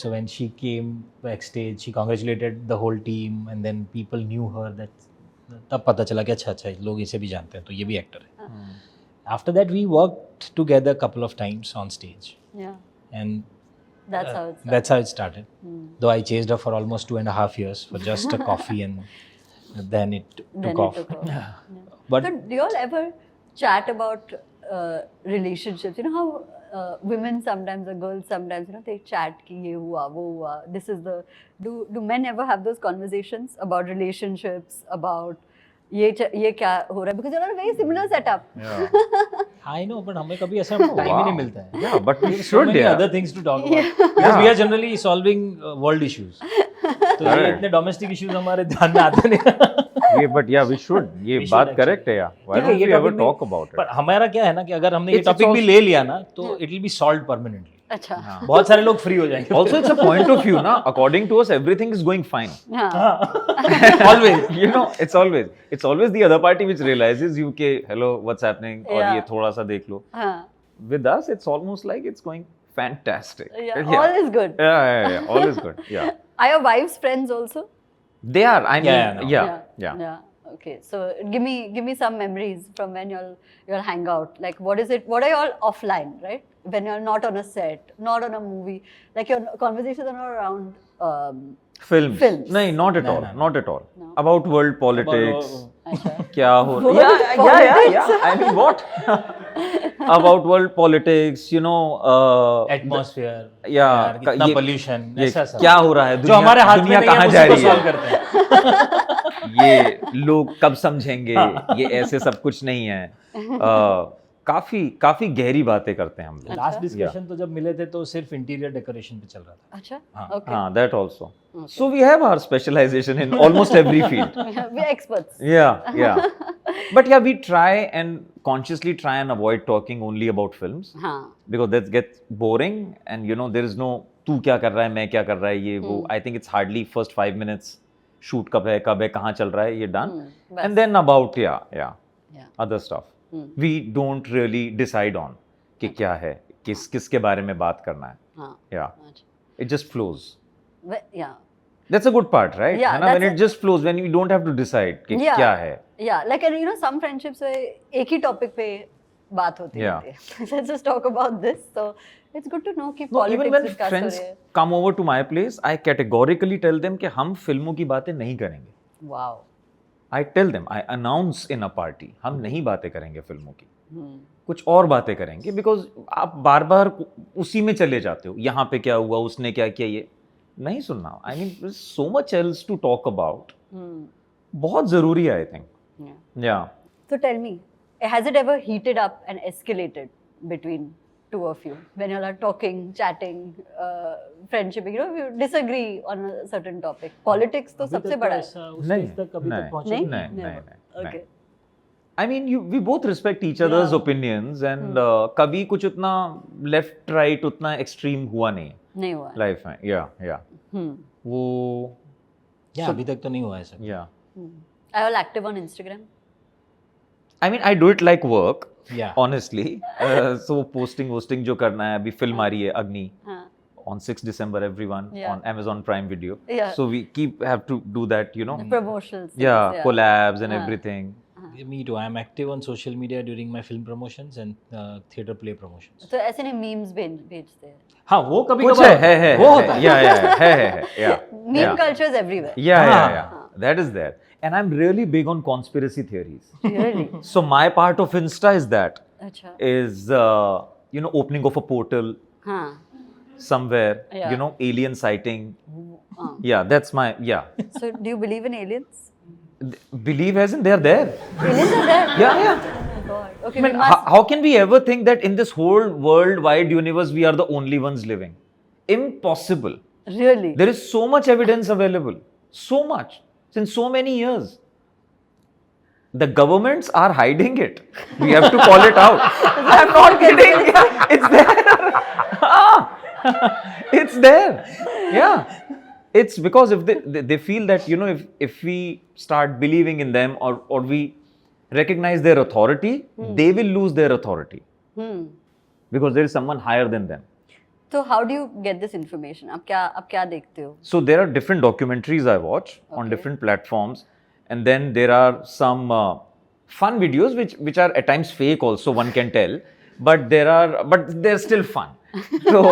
[SPEAKER 3] So when she came backstage, she congratulated the whole team, and then people knew her. That तब पता चला कि अच्छा लोग इसे भी जानते हैं, तो ये भी एक्टर है. After that we worked together a couple of times on stage.
[SPEAKER 1] Yeah.
[SPEAKER 3] And
[SPEAKER 1] That's how it started.
[SPEAKER 3] that's how it started. Though I chased her for almost 2.5 years for just a coffee, and then it took
[SPEAKER 1] Then
[SPEAKER 3] off.
[SPEAKER 1] it took off. Yeah.
[SPEAKER 3] But
[SPEAKER 1] So do you all ever chat about relationships? You know how women sometimes or girls sometimes, you know, they chat ki ye hua, wo hua. This is the. Do men ever have those conversations about relationships, about ye kya ho raha hai? Because you're on a very similar setup.
[SPEAKER 2] Yeah.
[SPEAKER 3] I know, but हमें कभी ऐसा time ही नहीं मिलता है.
[SPEAKER 2] Yeah, but we
[SPEAKER 3] So
[SPEAKER 2] should.
[SPEAKER 3] many
[SPEAKER 2] Yeah.
[SPEAKER 3] other things to talk about. Because we are generally solving world issues. तो ये
[SPEAKER 2] Correct.
[SPEAKER 3] इतने domestic issues हमारे ध्यान में आते नहीं.
[SPEAKER 2] But yeah, we should. ये
[SPEAKER 3] We should
[SPEAKER 2] बात
[SPEAKER 3] actually.
[SPEAKER 2] correct है यार. Why
[SPEAKER 3] ठीक है,
[SPEAKER 2] don't
[SPEAKER 3] ये
[SPEAKER 2] we ever
[SPEAKER 3] topic भी-
[SPEAKER 2] talk about it?
[SPEAKER 3] पर हमारा क्या है ना कि अगर हमने ये
[SPEAKER 2] It's
[SPEAKER 3] टॉपिक भी
[SPEAKER 2] also-
[SPEAKER 3] ले लिया ना तो it will be solved permanently.
[SPEAKER 1] अच्छा.
[SPEAKER 3] बहुत सारे लोग फ्री हो जाएंगे.
[SPEAKER 2] Also, it's a point of view, na. According to us, everything is going fine.
[SPEAKER 1] हाँ.
[SPEAKER 3] Always.
[SPEAKER 2] You know, it's always the other party which realizes you के hello, what's happening? और
[SPEAKER 1] Yeah.
[SPEAKER 2] ये थोड़ा सा देख लो.
[SPEAKER 1] हाँ.
[SPEAKER 2] With us, it's almost like it's going fantastic.
[SPEAKER 1] Yeah. All is good.
[SPEAKER 2] Yeah. All is good. Yeah.
[SPEAKER 1] Are your wives friends also?
[SPEAKER 2] They are. I mean,
[SPEAKER 3] Yeah, no.
[SPEAKER 2] yeah.
[SPEAKER 1] Okay, so give me some memories from when you'll hang out. Like, what is it? What are you all offline, right? When you're not on a set, not on a movie. Like your conversations are not around.
[SPEAKER 2] Films.
[SPEAKER 1] Films.
[SPEAKER 2] No, not at
[SPEAKER 3] No,
[SPEAKER 2] all.
[SPEAKER 3] no, no.
[SPEAKER 2] Not at all.
[SPEAKER 1] No.
[SPEAKER 2] About world politics.
[SPEAKER 1] अच्छा.
[SPEAKER 2] क्या हो
[SPEAKER 1] World
[SPEAKER 2] yeah. I mean, what? About world politics, you know.
[SPEAKER 3] Atmosphere.
[SPEAKER 2] Yeah,
[SPEAKER 3] कितना
[SPEAKER 2] ये-
[SPEAKER 3] pollution
[SPEAKER 2] ये
[SPEAKER 3] ऐसा सब.
[SPEAKER 2] क्या हो रहा है?
[SPEAKER 3] जो हमारे हाथ में
[SPEAKER 2] दुनिया
[SPEAKER 3] नहीं है
[SPEAKER 2] कहाँ
[SPEAKER 3] उसी
[SPEAKER 2] जा
[SPEAKER 3] को
[SPEAKER 2] रही
[SPEAKER 3] सॉल्व
[SPEAKER 2] है?
[SPEAKER 3] करते हैं.
[SPEAKER 2] ये लोग कब समझेंगे? ये ऐसे सब कुछ नहीं है. काफी गहरी बातें करते हैं हम लोग.
[SPEAKER 3] लास्ट डिस्कशन तो जब मिले थे तो सिर्फ इंटीरियर डेकोरेशन पे चल रहा था.
[SPEAKER 1] अच्छा.
[SPEAKER 3] हाँ.
[SPEAKER 1] Okay.
[SPEAKER 2] हाँ, that also. So we have our specialization in almost every field.
[SPEAKER 1] We're experts.
[SPEAKER 2] Yeah. But yeah, we try and consciously try and avoid talking only about films
[SPEAKER 1] हाँ.
[SPEAKER 2] because that gets boring and you know there is no तू क्या कर रहा है मैं क्या कर रहा है ये वो. I think it's hardly first 5 minutes shoot कब है कहाँ चल रहा है ये done.
[SPEAKER 1] बस.
[SPEAKER 2] And then about yeah
[SPEAKER 1] Yeah.
[SPEAKER 2] other stuff. We don't really decide on कि क्या है किसके बारे में बात करना है.
[SPEAKER 1] हाँ.
[SPEAKER 2] Yeah,
[SPEAKER 1] अच्छा.
[SPEAKER 2] it just flows.
[SPEAKER 1] Yeah.
[SPEAKER 2] That's a good part, right?
[SPEAKER 1] Yeah,
[SPEAKER 2] है ना? When
[SPEAKER 1] that's
[SPEAKER 2] it just flows, when you don't have to decide कि
[SPEAKER 1] Yeah.
[SPEAKER 2] क्या है.
[SPEAKER 1] Yeah, like and you know some friendships में एक ही टॉपिक पे बात होती
[SPEAKER 2] Yeah.
[SPEAKER 1] रहती है. Let's just talk about this. So it's good to know कि
[SPEAKER 2] No, even
[SPEAKER 1] politics
[SPEAKER 2] when
[SPEAKER 1] discuss हो
[SPEAKER 2] friends
[SPEAKER 1] रही है.
[SPEAKER 2] come over to my place, I categorically tell them कि हम फिल्मों की बातें नहीं करेंगे.
[SPEAKER 1] Wow.
[SPEAKER 2] I tell them, I announce in a party, हम नहीं बातें करेंगे फिल्मों की. कुछ और बातें करेंगे because आप बार-बार उसी में चले जाते हो. यहाँ पे क्या हुआ, उसने क्या किया, ये नहीं सुनना. I mean, there's so much else to talk about. बहुत जरूरी है, I think. Yeah.
[SPEAKER 1] So tell me, has it ever heated up and escalated between two of you when you are talking, chatting, friendship? You know, you disagree on a certain topic. Politics तो सबसे बड़ा है.
[SPEAKER 2] नहीं,
[SPEAKER 3] तक कभी
[SPEAKER 2] नहीं,
[SPEAKER 3] तक पहुंचे
[SPEAKER 1] नहीं?
[SPEAKER 2] नहीं.
[SPEAKER 1] Okay.
[SPEAKER 2] I mean, we both respect each other's opinions and कभी कुछ उतना left right उतना extreme हुआ नहीं
[SPEAKER 1] नहीं हुआ.
[SPEAKER 2] लाइफ में. Yeah. वो
[SPEAKER 3] या अभी तक तो नहीं हुआ है sir.
[SPEAKER 2] yeah.
[SPEAKER 1] Are you all active on Instagram?
[SPEAKER 2] I mean, I do it like work.
[SPEAKER 3] Yeah.
[SPEAKER 2] Honestly. So posting जो करना है, अभी फिल्म आ रही है अग्नि
[SPEAKER 1] हाँ.
[SPEAKER 2] on 6th December, everyone
[SPEAKER 1] Yeah.
[SPEAKER 2] on Amazon Prime Video.
[SPEAKER 1] Yeah.
[SPEAKER 2] So we have to do that, you know.
[SPEAKER 1] The promotions.
[SPEAKER 2] Yeah,
[SPEAKER 1] things,
[SPEAKER 2] collabs and
[SPEAKER 1] Yeah.
[SPEAKER 2] everything.
[SPEAKER 3] Me too. I'm active on social media during my film promotions and theatre play promotions.
[SPEAKER 1] तो ऐसे नहीं memes भेजते हैं.
[SPEAKER 3] हाँ वो कभी
[SPEAKER 2] कुछ
[SPEAKER 3] कभार
[SPEAKER 2] है
[SPEAKER 3] वो होता है.
[SPEAKER 2] yeah.
[SPEAKER 1] Meme
[SPEAKER 2] Yeah.
[SPEAKER 1] culture is everywhere.
[SPEAKER 2] Yeah. That is there. And I'm really big on conspiracy theories.
[SPEAKER 1] Really?
[SPEAKER 2] So my part of Insta is that,
[SPEAKER 1] अच्छा.
[SPEAKER 2] is, you know, opening of a portal
[SPEAKER 1] हाँ.
[SPEAKER 2] somewhere,
[SPEAKER 1] Yeah.
[SPEAKER 2] you know, alien sighting.
[SPEAKER 1] हाँ.
[SPEAKER 2] Yeah, that's my, yeah.
[SPEAKER 1] So do you believe in aliens?
[SPEAKER 2] Believe as in they're there.
[SPEAKER 1] Aliens are there.
[SPEAKER 2] Yeah.
[SPEAKER 1] Oh God. Okay.
[SPEAKER 2] I mean,
[SPEAKER 1] we must.
[SPEAKER 2] how can we ever think that in this whole worldwide universe we are the only ones living? Impossible.
[SPEAKER 1] Really?
[SPEAKER 2] There is so much evidence available. So much. Since so many years. The governments are hiding it. We have to call it out. I'm not kidding. It's there. It's there. Yeah. It's because if they feel that, you know, if we start believing in them or we recognize their authority, they will lose their authority. Because there is someone higher than them.
[SPEAKER 1] So how do you get this information? आप क्या देखते हो?
[SPEAKER 2] So there are different documentaries I watch on
[SPEAKER 1] Okay.
[SPEAKER 2] different platforms, and then there are some fun videos which are at times fake also, one can tell, but they're still fun. So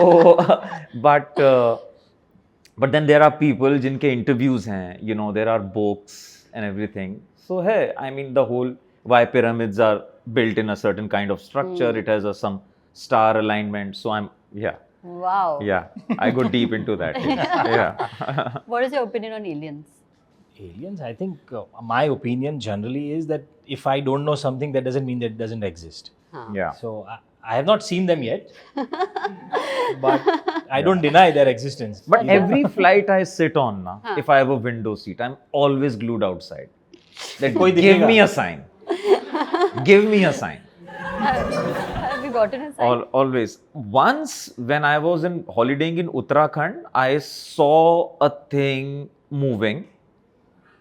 [SPEAKER 2] but then there are people जिनके interviews हैं, you know, there are books and everything. So hey, I mean the whole why pyramids are built in a certain kind of structure. It has some star alignment. So
[SPEAKER 1] Wow.
[SPEAKER 2] I go deep into that. Yeah.
[SPEAKER 1] What is your opinion on aliens?
[SPEAKER 3] Aliens, I think my opinion generally is that if I don't know something, that doesn't mean that it doesn't exist.
[SPEAKER 2] Yeah.
[SPEAKER 3] So I have not seen them yet, but I don't deny their existence.
[SPEAKER 2] But
[SPEAKER 3] either.
[SPEAKER 2] every flight I sit on, na, if I have a window seat, I'm always glued outside. That
[SPEAKER 3] कोई
[SPEAKER 2] give
[SPEAKER 3] दिखेगा.
[SPEAKER 2] me a sign. Give me a sign.
[SPEAKER 1] Have you gotten a sign?
[SPEAKER 2] Always. Once when I was holidaying in Uttarakhand, I saw a thing moving,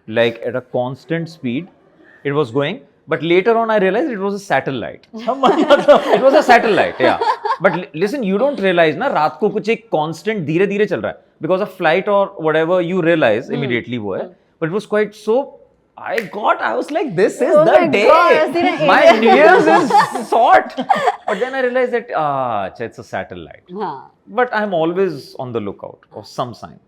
[SPEAKER 2] like at a constant speed. It was going. But later on, I realized it was a satellite. It was a satellite, yeah. But listen, you don't realize ना रात को कुछ एक constant धीरे धीरे चल रहा है. Because a flight or whatever, you realize immediately वो है. But it was quite so. I was like, this is
[SPEAKER 1] Oh
[SPEAKER 2] the
[SPEAKER 1] my
[SPEAKER 2] day.
[SPEAKER 1] God, I've seen an
[SPEAKER 2] My
[SPEAKER 1] alien.
[SPEAKER 2] New Year's is sort. But then I realized that it's a satellite.
[SPEAKER 1] हाँ.
[SPEAKER 2] But I'm always on the lookout of some sign.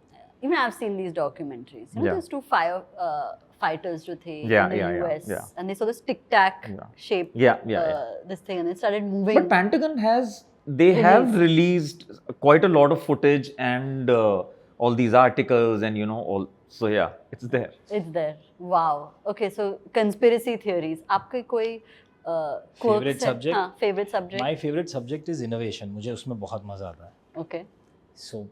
[SPEAKER 1] Even I've seen these documentaries. You know,
[SPEAKER 2] Yeah.
[SPEAKER 1] those two fighters जो थे
[SPEAKER 2] Yeah,
[SPEAKER 1] in the
[SPEAKER 2] yeah,
[SPEAKER 1] US,
[SPEAKER 2] yeah.
[SPEAKER 1] and they saw this tic tac
[SPEAKER 2] Yeah.
[SPEAKER 1] shape.
[SPEAKER 2] Yeah.
[SPEAKER 1] This thing, and it started moving.
[SPEAKER 2] But Pentagon have released quite a lot of footage and all these articles and, you know, all. So yeah, it's there.
[SPEAKER 1] It's there. Wow. Okay, so conspiracy theories. आपके कोई quotes
[SPEAKER 3] Favorite
[SPEAKER 1] है?
[SPEAKER 3] subject?
[SPEAKER 1] हाँ, favorite subject.
[SPEAKER 3] My favorite subject is innovation. मुझे उसमें बहुत मजा आता है.
[SPEAKER 1] Okay.
[SPEAKER 3] So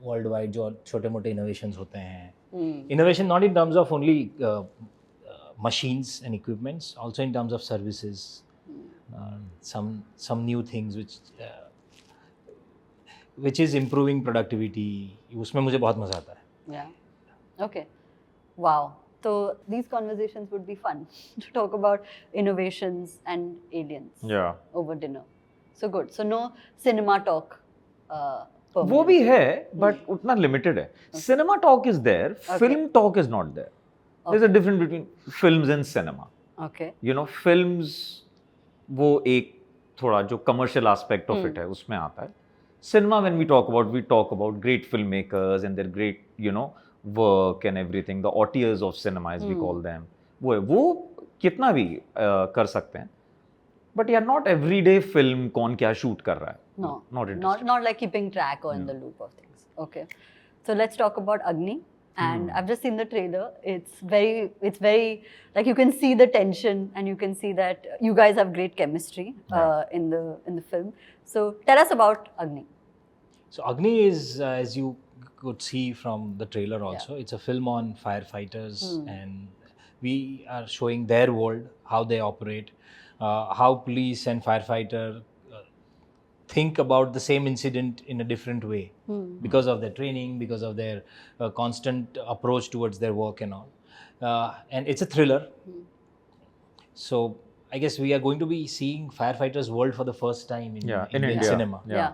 [SPEAKER 3] worldwide जो छोटे मोटे innovations होते हैं.
[SPEAKER 1] Hmm.
[SPEAKER 3] Innovation not in terms of only machines and equipments, also in terms of services. Some new things which is improving productivity. उसमें मुझे बहुत मजा आता है.
[SPEAKER 1] Yeah. Okay. Wow. So these conversations would be fun to talk about innovations and aliens
[SPEAKER 2] Yeah.
[SPEAKER 1] over dinner. So good. So no cinema talk.
[SPEAKER 2] वो भी है, but उतना limited है. Cinema talk is there, film talk is not there. There's a difference between films and cinema.
[SPEAKER 1] Okay.
[SPEAKER 2] You know, films वो एक थोड़ा जो commercial aspect of it है, उसमें आता है. Cinema, when we talk about great filmmakers and their great, you know, work and everything. The autiers of cinema, as we call them. वो कितना भी कर सकते हैं. But yeah, not everyday film कौन क्या shoot कर रहा है.
[SPEAKER 1] No.
[SPEAKER 2] Not interesting.
[SPEAKER 1] Not like keeping track or in the loop of things. Okay. So let's talk about Agni. And I've just seen the trailer. It's very like you can see the tension and you can see that you guys have great chemistry in the film. So tell us about Agni.
[SPEAKER 3] So Agni is, as you could see from the trailer also, it's a film on firefighters and we are showing their world, how they operate, how police and firefighter think about the same incident in a different way because of their training, because of their constant approach towards their work and all. And it's a thriller. So I guess we are going to be seeing firefighters' world for the first time in
[SPEAKER 2] India.
[SPEAKER 3] cinema.
[SPEAKER 1] Yeah.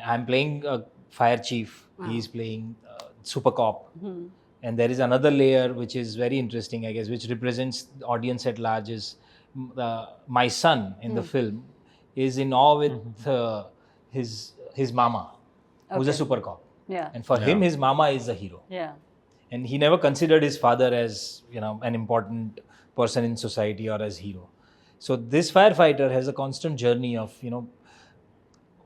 [SPEAKER 3] I'm playing a fire chief.
[SPEAKER 1] Wow.
[SPEAKER 3] He's playing super cop.
[SPEAKER 1] Hmm.
[SPEAKER 3] And there is another layer which is very interesting, I guess, which represents the audience at large. Is my son in the film is in awe with his mama, who's a
[SPEAKER 1] Okay.
[SPEAKER 3] super cop.
[SPEAKER 1] Yeah.
[SPEAKER 3] And for him, his mama is the hero.
[SPEAKER 1] Yeah.
[SPEAKER 3] And he never considered his father as, you know, an important person in society or as hero. So this firefighter has a constant journey of, you know,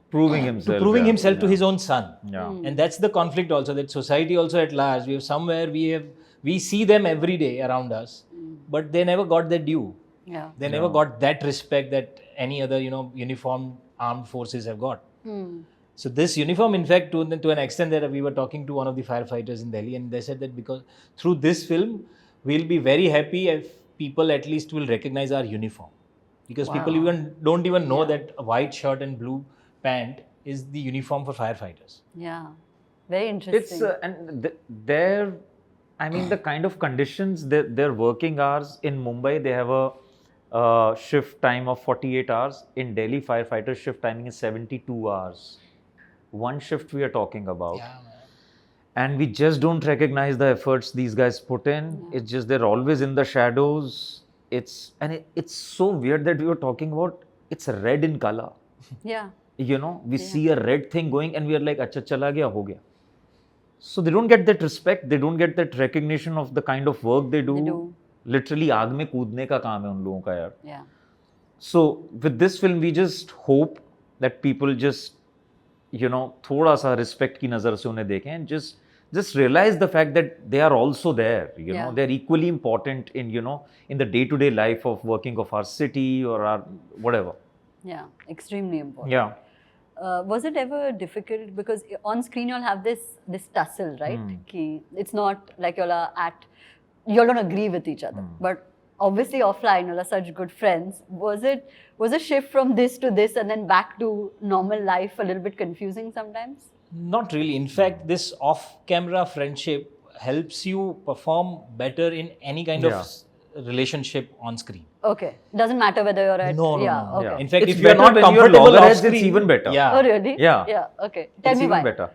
[SPEAKER 2] Proving himself.
[SPEAKER 3] proving
[SPEAKER 2] yeah,
[SPEAKER 3] himself
[SPEAKER 2] yeah.
[SPEAKER 3] to his own son.
[SPEAKER 2] Yeah.
[SPEAKER 3] And that's the conflict also, that society also at large, we see them every day around us, but they never got their due.
[SPEAKER 1] Yeah.
[SPEAKER 3] They never got that respect that any other, you know, uniformed armed forces have got.
[SPEAKER 1] Hmm.
[SPEAKER 3] So this uniform, in fact, to an extent that we were talking to one of the firefighters in Delhi, and they said that because through this film, we'll be very happy if people at least will recognize our uniform, because people don't even know that a white shirt and blue pant is the uniform for firefighters.
[SPEAKER 1] Yeah. Very interesting.
[SPEAKER 2] It's their, I mean, the kind of conditions, their working hours in Mumbai, they have a shift time of 48 hours. In Delhi, firefighter shift timing is 72 hours. One shift we are talking about.
[SPEAKER 3] Yeah, man.
[SPEAKER 2] And we just don't recognize the efforts these guys put in. It's just they're always in the shadows. It's so weird that we were talking about, it's red in color.
[SPEAKER 1] Yeah.
[SPEAKER 2] You know, we see a red thing going and we are like, acha chala gaya, ho gaya. So they don't get that respect, they don't get that recognition of the kind of work they do.
[SPEAKER 1] They do.
[SPEAKER 2] Literally आग में कूदने का काम है उन लोगों का यार.
[SPEAKER 1] Yeah.
[SPEAKER 2] So with this film we just hope that people just, you know, थोड़ा सा respect की नज़र से उन्हें देखें and just realize the fact that they are also there, you know, they're equally important in, you know, in the day-to-day life of working of our city or our whatever.
[SPEAKER 1] Yeah. Extremely important.
[SPEAKER 2] Yeah.
[SPEAKER 1] Was it ever difficult, because on screen you'll have this tussle, right? Ki it's not like you don't agree with each other, but obviously offline you're such good friends. Was a shift from this to this and then back to normal life a little bit confusing sometimes?
[SPEAKER 3] Not really. In fact, this off-camera friendship helps you perform better in any kind of relationship on screen.
[SPEAKER 1] Okay, doesn't matter whether you're at
[SPEAKER 3] No.
[SPEAKER 1] Okay.
[SPEAKER 2] Yeah.
[SPEAKER 3] In fact,
[SPEAKER 2] It's
[SPEAKER 3] if you're
[SPEAKER 2] better
[SPEAKER 3] not
[SPEAKER 2] when you're
[SPEAKER 3] comfortable off
[SPEAKER 2] loggerheads,
[SPEAKER 3] screen,
[SPEAKER 2] it's even better.
[SPEAKER 3] Yeah.
[SPEAKER 1] Oh really?
[SPEAKER 2] Yeah.
[SPEAKER 1] Yeah. Okay. Tell
[SPEAKER 2] It's
[SPEAKER 1] me
[SPEAKER 2] even
[SPEAKER 1] why.
[SPEAKER 2] better.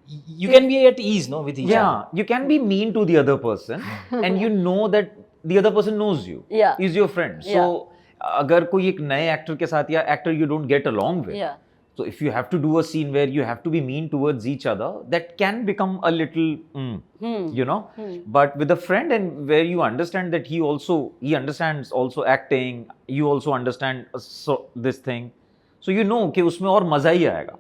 [SPEAKER 3] You can be at ease, no, with each other.
[SPEAKER 2] Yeah, you can be mean to the other person and you know that the other person knows you.
[SPEAKER 1] Yeah.
[SPEAKER 2] Is your friend. So अगर कोई एक नए actor के साथ या actor you don't get along with.
[SPEAKER 1] Yeah.
[SPEAKER 2] So if you have to do a scene where you have to be mean towards each other, that can become a little, you know. But with a friend and where you understand that he understands also acting, you also understand this thing. So you know कि उसमें और मजा ही आएगा.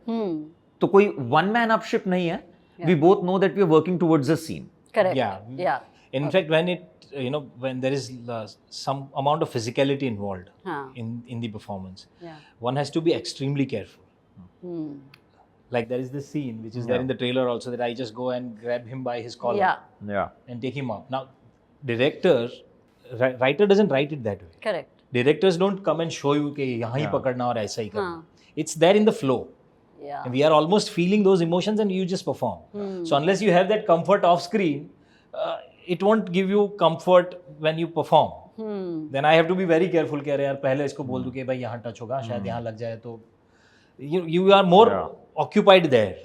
[SPEAKER 2] तो कोई one man up ship नहीं है. We both know that we are working towards a scene.
[SPEAKER 1] Correct.
[SPEAKER 3] Yeah.
[SPEAKER 1] Yeah.
[SPEAKER 3] In fact, when there is some amount of physicality involved in the performance, one has to be extremely careful. Like there is this scene which is there in the trailer also, that I just go and grab him by his collar
[SPEAKER 2] Yeah.
[SPEAKER 3] and take him up. Now, writer doesn't write it that way.
[SPEAKER 1] Correct.
[SPEAKER 3] Directors don't come and show you कि यहाँ ही पकड़ना और ऐसा ही करना. It's there in the flow.
[SPEAKER 1] Yeah.
[SPEAKER 3] And we are almost feeling those emotions and you just perform. So unless you have that comfort off screen, it won't give you comfort when you perform. Then I have to be very careful कि अरे यार पहले इसको बोल दूँ कि भाई यहाँ टच होगा, शायद यहाँ लग जाए तो you are more occupied there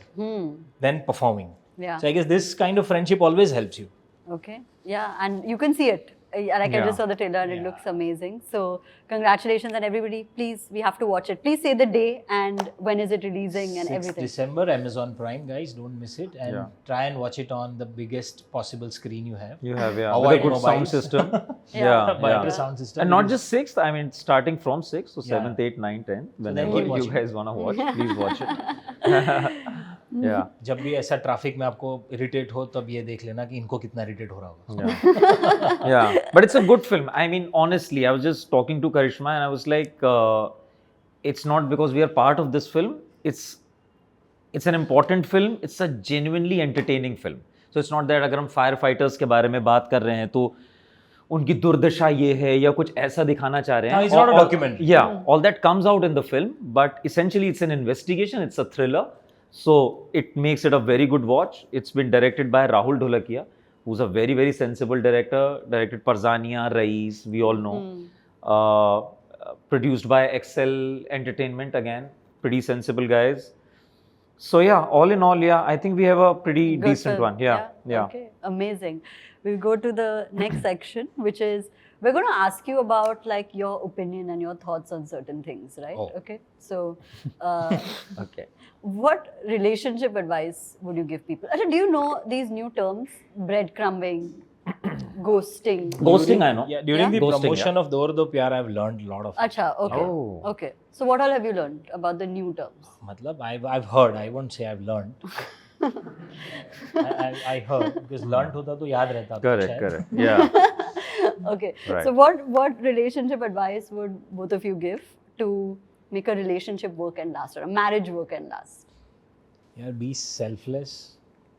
[SPEAKER 3] than performing.
[SPEAKER 1] Yeah.
[SPEAKER 3] So I guess this kind of friendship always helps you.
[SPEAKER 1] Okay. Yeah, and you can see it. Like I just saw the trailer and it looks amazing. So congratulations, and everybody, please, we have to watch it. Please say the day and when is it releasing and
[SPEAKER 3] 6th
[SPEAKER 1] everything.
[SPEAKER 3] December, Amazon Prime, guys, don't miss it, and try and watch it on the biggest possible screen you have.
[SPEAKER 2] You have, with a
[SPEAKER 3] Avoid
[SPEAKER 2] good sound
[SPEAKER 3] mobiles.
[SPEAKER 2] system.
[SPEAKER 3] Better sound system.
[SPEAKER 2] And not just 6th, I mean, starting from 6th, so 7th, 8th, 9th, 10th,
[SPEAKER 3] then
[SPEAKER 2] whenever
[SPEAKER 3] keep
[SPEAKER 2] you
[SPEAKER 3] watching.
[SPEAKER 2] guys want to watch, please watch it. Yeah.
[SPEAKER 3] जब भी ऐसा traffic में आपको irritate हो तब ये देख लेना कि इनको कितना इरिटेट हो रहा होगा.
[SPEAKER 2] Yeah, but it's a good film. I mean, honestly, I was just talking to Karishma and I was like, it's not because we are part of this film. It's an important film. It's a genuinely entertaining film. So it's not that अगर हम firefighters के बारे में बात कर रहे हैं तो उनकी दुर्दशा ये है या कुछ ऐसा दिखाना चाह रहे हैं.
[SPEAKER 3] No, it's not a documentary.
[SPEAKER 2] Yeah, all that comes out in the film, but essentially it's an investigation. It's a thriller. So it makes it a very good watch. It's been directed by Rahul Dholakia, who's a very, very sensible director. Directed Parzania, Rais, we all know. Produced by Excel Entertainment, again, pretty sensible guys. So yeah, all in all, yeah, I think we have a pretty
[SPEAKER 1] Good
[SPEAKER 2] decent
[SPEAKER 1] film.
[SPEAKER 2] one. Yeah.
[SPEAKER 1] Okay, amazing. We'll go to the next section, which is we're going to ask you about like your opinion and your thoughts on certain things, right?
[SPEAKER 3] Oh.
[SPEAKER 1] Okay. So, uh,
[SPEAKER 2] Okay.
[SPEAKER 1] what relationship advice would you give people? Actually, do you know these new terms? Breadcrumbing, ghosting.
[SPEAKER 2] Ghosting, I know.
[SPEAKER 3] Yeah, during
[SPEAKER 1] Yeah?
[SPEAKER 3] the
[SPEAKER 2] Ghosting,
[SPEAKER 3] promotion of Door Do Pyar, I've learned a lot of.
[SPEAKER 1] Acha, okay.
[SPEAKER 2] Oh.
[SPEAKER 1] Okay. So, what all have you learned about the new terms?
[SPEAKER 3] Matlab, I've heard. I won't say I've learned. I heard because learned होता तो याद रहता. तो
[SPEAKER 2] Correct,
[SPEAKER 3] शायद.
[SPEAKER 2] correct. Yeah.
[SPEAKER 1] Okay.
[SPEAKER 2] Right.
[SPEAKER 1] So, what relationship advice would both of you give to make a relationship work and last, or a marriage work and last?
[SPEAKER 3] यार B selfless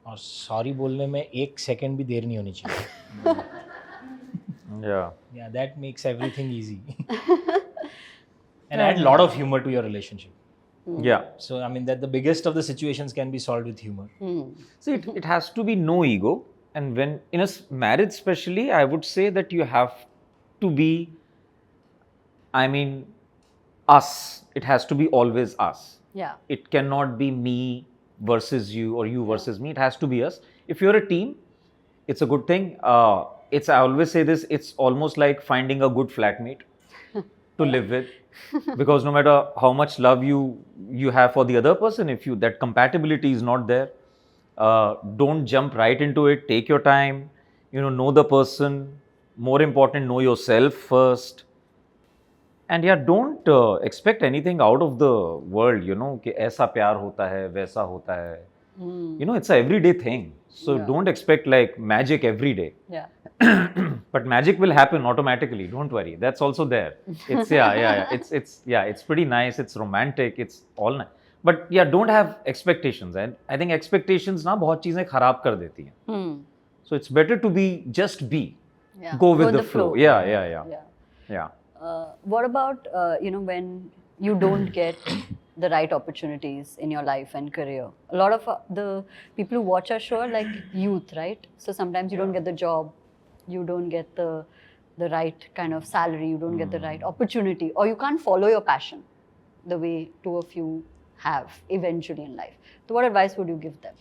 [SPEAKER 3] और sorry बोलने में 1 सेकंड भी देर नहीं होनी चाहिए.
[SPEAKER 2] Yeah.
[SPEAKER 3] Yeah, that makes everything easy. And add a lot of humor to your relationship.
[SPEAKER 2] Yeah.
[SPEAKER 3] So I mean that the biggest of the situations can be solved with humor.
[SPEAKER 2] See, it has to be no ego. And when in a marriage, especially, I would say that you have to be, I mean, us. It has to be always us.
[SPEAKER 1] Yeah.
[SPEAKER 2] It cannot be me versus you or you versus me. It has to be us. If you're a team, it's a good thing. I always say this, it's almost like finding a good flatmate to live with. Because no matter how much love you have for the other person, if that compatibility is not there, don't jump right into it. Take your time, know the person. More important, know yourself first. And yeah, don't expect anything out of the world, कि ऐसा प्यार होता है, वैसा होता है. It's a everyday thing. So
[SPEAKER 1] Yeah.
[SPEAKER 2] don't expect like magic every day.
[SPEAKER 1] Yeah.
[SPEAKER 2] But magic will happen automatically. Don't worry. That's also there. It's it's pretty nice. It's romantic. It's all nice. But yeah, don't have expectations. And I think expectations ना बहुत चीजें खराब कर देती हैं.
[SPEAKER 1] Hmm.
[SPEAKER 2] So it's better to just be.
[SPEAKER 1] Yeah.
[SPEAKER 2] Go with the flow. Yeah.
[SPEAKER 1] Yeah. What about when you don't get the right opportunities in your life and career? A lot of the people who watch our show are like youth, right? So sometimes you don't get the job, you don't get the right kind of salary, you don't get the right opportunity, or you can't follow your passion the way two of you have eventually in life. So what advice would you give them?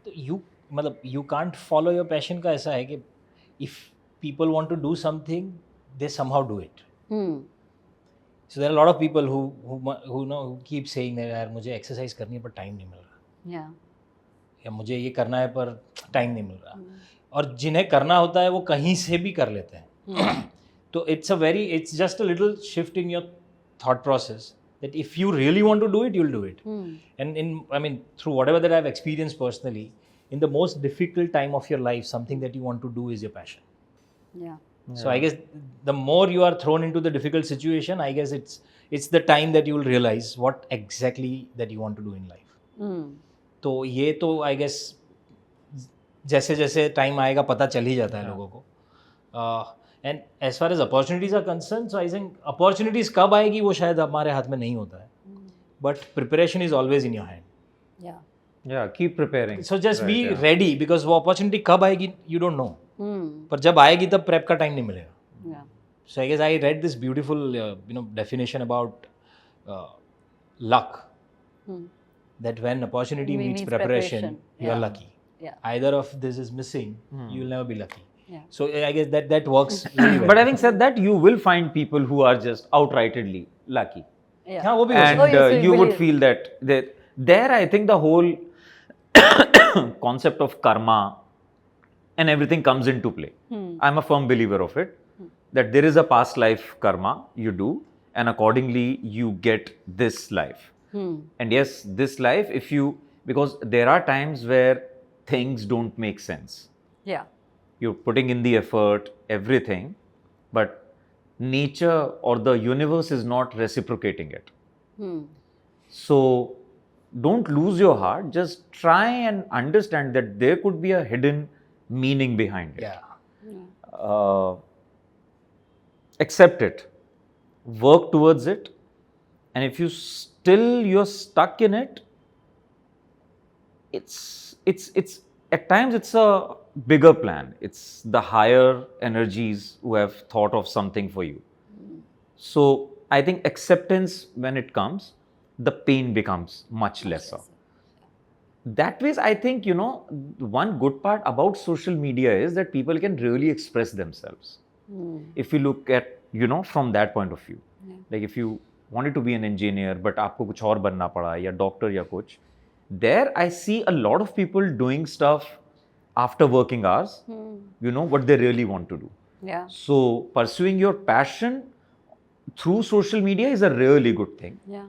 [SPEAKER 3] You can't follow your passion का ऐसा है कि if people want to do something, they somehow do it. So there are a lot of people who keep saying that यार मुझे exercise करनी है पर time नहीं मिल रहा.
[SPEAKER 1] Yeah.
[SPEAKER 3] या मुझे ये करना है पर time नहीं मिल रहा. और जिन्हें करना होता है वो कहीं से भी कर लेते हैं. तो it's just a little shift in your thought process that if you really want to do it, you'll do it. And through whatever that I've experienced personally, in the most difficult time of your life, something that you want to do is your passion.
[SPEAKER 1] Yeah.
[SPEAKER 3] So I guess the more you are thrown into the difficult situation, I guess it's the time that you will realize what exactly that you want to do in life. तो ये तो I guess जैसे जैसे time आएगा पता चल ही जाता है लोगों को. And as far as opportunities are concerned, so I think opportunities कब आएगी वो शायद हमारे हाथ में नहीं होता है. But preparation is always in your hand.
[SPEAKER 2] Yeah, keep preparing.
[SPEAKER 3] So just be ready because वो opportunity कब आएगी you don't know. पर जब आएगी तब prep का टाइम नहीं मिलेगा.
[SPEAKER 1] Yeah.
[SPEAKER 3] So I guess I read this beautiful definition about luck. That when opportunity meets preparation, you are lucky.
[SPEAKER 1] Yeah.
[SPEAKER 3] Either of this is missing, you will never be lucky.
[SPEAKER 1] Yeah.
[SPEAKER 3] So I guess that works really well.
[SPEAKER 2] But having said that, you will find people who are just outrightly lucky.
[SPEAKER 1] Yeah.
[SPEAKER 3] हाँ वो भी हो
[SPEAKER 2] And
[SPEAKER 3] सकता है.
[SPEAKER 1] so
[SPEAKER 2] you would
[SPEAKER 1] believe-
[SPEAKER 2] feel that there I think the whole concept of karma and everything comes into play. I'm a firm believer of it, that there is a past life karma you do, and accordingly you get this life. And yes, this life, because there are times where things don't make sense.
[SPEAKER 1] Yeah.
[SPEAKER 2] You're putting in the effort, everything, but nature or the universe is not reciprocating it. So don't lose your heart. Just try and understand that there could be a hidden meaning behind it.
[SPEAKER 3] Yeah.
[SPEAKER 2] Accept it. Work towards it. And if you're stuck in it, it's at times it's a bigger plan. It's the higher energies who have thought of something for you. So I think acceptance, when it comes, the pain becomes much lesser. that ways, I think, you know, one good part about social media is that people can really express themselves. If you look at, you know, from that point of view. Like if you wanted to be an engineer, but आपको कुछ और बनना पड़ा या doctor या कुछ, there I see a lot of people doing stuff after working hours, you know, what they really want to do.
[SPEAKER 1] Yeah.
[SPEAKER 2] So pursuing your passion through social media is a really good thing.
[SPEAKER 1] Yeah.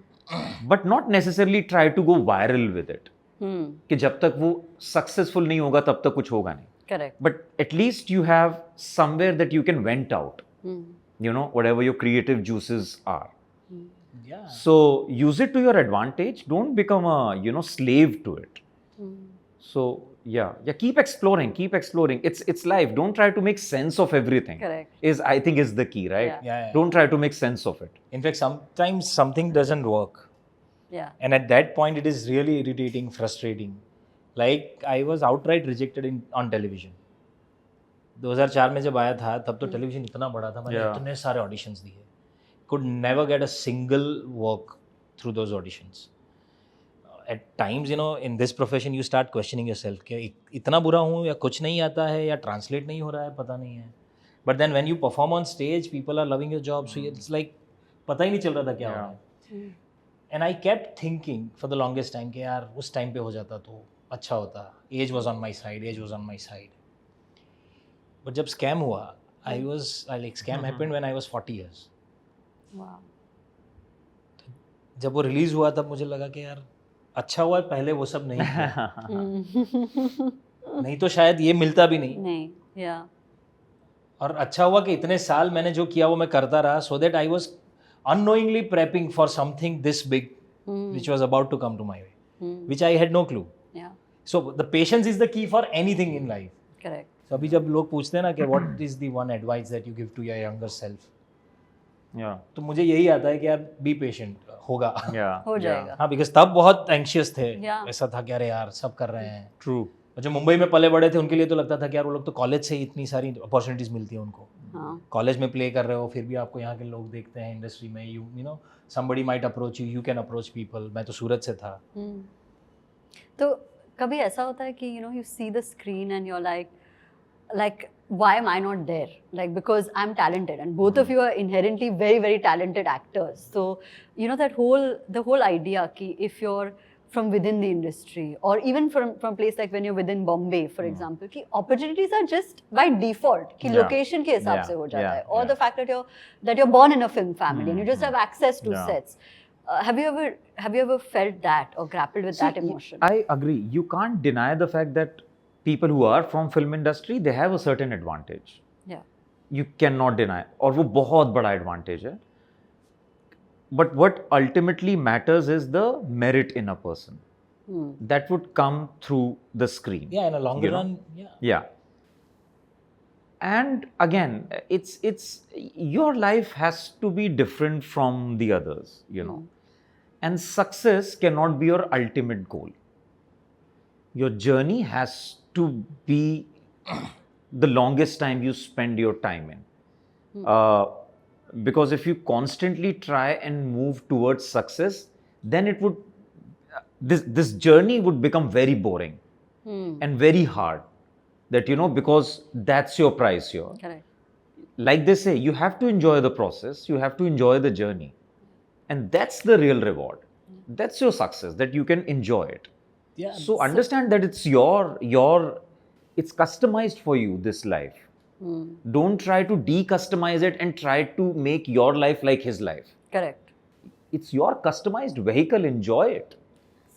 [SPEAKER 2] But not necessarily try to go viral with it. कि जब तक वो successful नहीं होगा तब तक कुछ होगा नहीं.
[SPEAKER 1] Correct.
[SPEAKER 2] But at least you have somewhere that you can vent out, you know, whatever your creative juices are.
[SPEAKER 3] Yeah.
[SPEAKER 2] So use it to your advantage. Don't become a, you know, slave to it. So yeah, keep exploring. It's life. Don't try to make sense of everything.
[SPEAKER 1] Correct.
[SPEAKER 2] I think is the key, right?
[SPEAKER 3] Yeah.
[SPEAKER 2] Don't try to make sense of it.
[SPEAKER 3] In fact, sometimes something doesn't work.
[SPEAKER 1] Yeah.
[SPEAKER 3] And at that point, it is really irritating, frustrating. Like I was outright rejected on television. 2004 में जब आया था तब तो television इतना बड़ा था, मैंने इतने सारे ऑडिशंस दिए, could never get a single work through those auditions. At times, you know, in this profession you start questioning yourself कि इतना बुरा हूँ या कुछ नहीं आता है या ट्रांसलेट नहीं हो रहा है, पता नहीं है. But then when you perform on stage, people are loving your job, so it's like पता ही नहीं चल रहा था क्या हो रहा है. And I kept thinking for the longest time कि यार उस टाइम पे हो जाता तो अच्छा होता. Age was on my side. But जब scam हुआ, scam happened when I was 40 years.
[SPEAKER 1] Wow.
[SPEAKER 3] जब वो रिलीज हुआ तब मुझे लगा कि यार अच्छा हुआ पहले वो सब नहीं किया. नहीं तो शायद ये मिलता भी नहीं.
[SPEAKER 1] नहीं. Yeah.
[SPEAKER 3] और अच्छा हुआ कि इतने साल मैंने जो किया वो मैं करता रहा, so that I was unknowingly prepping for something this big, which was about to come to my way, which I had no clue.
[SPEAKER 1] Yeah.
[SPEAKER 3] So the patience is the key for anything in life.
[SPEAKER 1] Correct.
[SPEAKER 3] So अभी जब लोग पूछते हैं ना कि what is the one advice that you give to your younger self,
[SPEAKER 2] Yeah.
[SPEAKER 3] तो मुझे यही आता है कि यार be patient, होगा.
[SPEAKER 2] Yeah.
[SPEAKER 1] हो जाएगा.
[SPEAKER 3] हाँ, because तब बहुत anxious थे.
[SPEAKER 1] Yeah.
[SPEAKER 3] ऐसा था कि अरे यार सब कर रहे हैं.
[SPEAKER 2] True.
[SPEAKER 3] और जो मुंबई में पले बड़े थे उनके लिए तो लगता था कि यार वो लोग तो कॉलेज से ही इतनी सारी अपॉर्चुनिटीज मिलती हैं उनको.
[SPEAKER 1] हाँ.
[SPEAKER 3] कॉलेज में प्ले कर रहे हो फिर भी आपको यहाँ के लोग देखते हैं इंडस्ट्री में. You know somebody might approach you, you can approach people. मैं तो सूरत से था.
[SPEAKER 1] तो कभी ऐसा होता है कि you see the screen and you're like why am I not there? Like because I'm talented and both of you are inherently very very talented actors. So the whole idea कि if you're from within the industry or even from place like when you're within Bombay for example कि opportunities are just by default कि location के हिसाब से हो जाता है, or the fact that you're born in a film family and you just have access to sets. Have you ever felt that or grappled with that emotion?
[SPEAKER 2] I agree. You can't deny the fact that people who are from film industry, they have a certain advantage.
[SPEAKER 1] Yeah.
[SPEAKER 2] You cannot deny. और वो बहुत बड़ा advantage है. But what ultimately matters is the merit in a person. That would come through the screen.
[SPEAKER 3] Yeah, in a longer run,
[SPEAKER 2] Yeah. And again, it's your life has to be different from the others, you know. And success cannot be your ultimate goal. Your journey has to be the longest time you spend your time in. Because if you constantly try and move towards success, then it would this journey would become very boring and very hard. That because that's your price here.
[SPEAKER 1] Correct.
[SPEAKER 2] Like they say, you have to enjoy the process, you have to enjoy the journey, and that's the real reward. That's your success, that you can enjoy it.
[SPEAKER 3] Yeah.
[SPEAKER 2] So understand that it's it's customized for you, this life. Don't try to decustomize it and try to make your life like his life.
[SPEAKER 1] Correct.
[SPEAKER 2] It's your customized vehicle, enjoy it.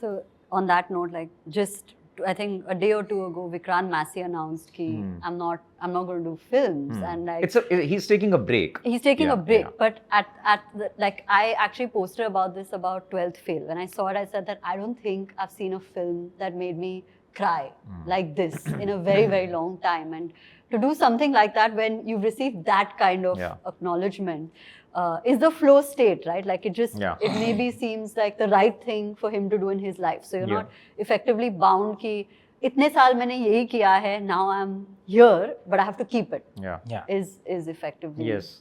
[SPEAKER 1] So on that note, like just I think a day or two ago, Vikrant Massey announced कि I'm not going to do films and like
[SPEAKER 2] He's taking a break.
[SPEAKER 1] He's taking a break,
[SPEAKER 2] Yeah.
[SPEAKER 1] but at the, like I actually posted about this about 12th Fail. When I saw it, I said that I don't think I've seen a film that made me cry like this in a very very long time, and to do something like that when you've received that kind of acknowledgement is the flow state, right? Like it maybe seems like the right thing for him to do in his life. So you're not effectively bound कि इतने साल मैंने यही किया है, now I'm here, but I have to keep it.
[SPEAKER 3] Yeah.
[SPEAKER 1] Is effectively.
[SPEAKER 2] Yes,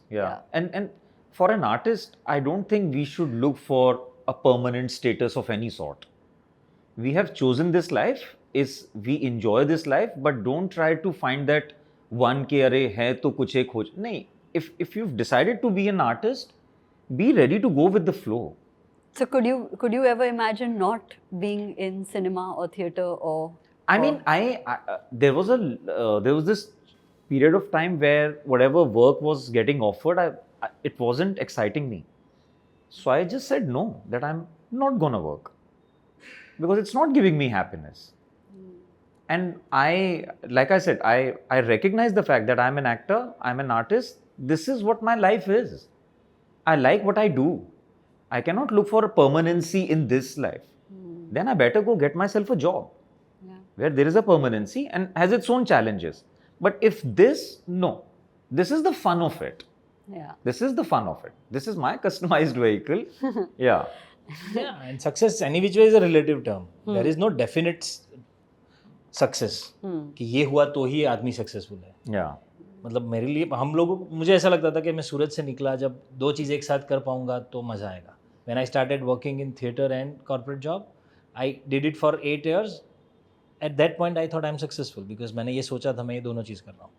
[SPEAKER 2] And for an artist, I don't think we should look for a permanent status of any sort. we have chosen this life, is we enjoy this life, but don't try to find that one के अरे है तो कुछ एक खोज नहीं. If you've decided to be an artist, be ready to go with the flow.
[SPEAKER 1] So could you ever imagine not being in cinema or theatre or?
[SPEAKER 2] I mean, there was this period of time where whatever work was getting offered, it wasn't exciting me. So I just said no, that I'm not gonna work because it's not giving me happiness. And like I said, I recognize the fact that I'm an actor, I'm an artist. This is what my life is. I like what I do. I cannot look for a permanency in this life. Then I better go get myself a job where there is a permanency and has its own challenges. But if this is the fun of it.
[SPEAKER 1] Yeah.
[SPEAKER 2] This is the fun of it. This is my customized vehicle. Yeah.
[SPEAKER 3] Yeah, and success any which way is a relative term. There is no definite success कि ये हुआ तो ही आदमी successful है.
[SPEAKER 2] Yeah.
[SPEAKER 3] मतलब मेरे लिए हम लोगों को मुझे ऐसा लगता था कि मैं सूरत से निकला जब दो चीज़ एक साथ कर पाऊंगा तो मज़ा आएगा. When I started working in theatre and corporate job, I did it for 8 years. At that point I thought I'm successful because मैंने ये सोचा था मैं ये दोनों चीज़ कर रहा हूँ.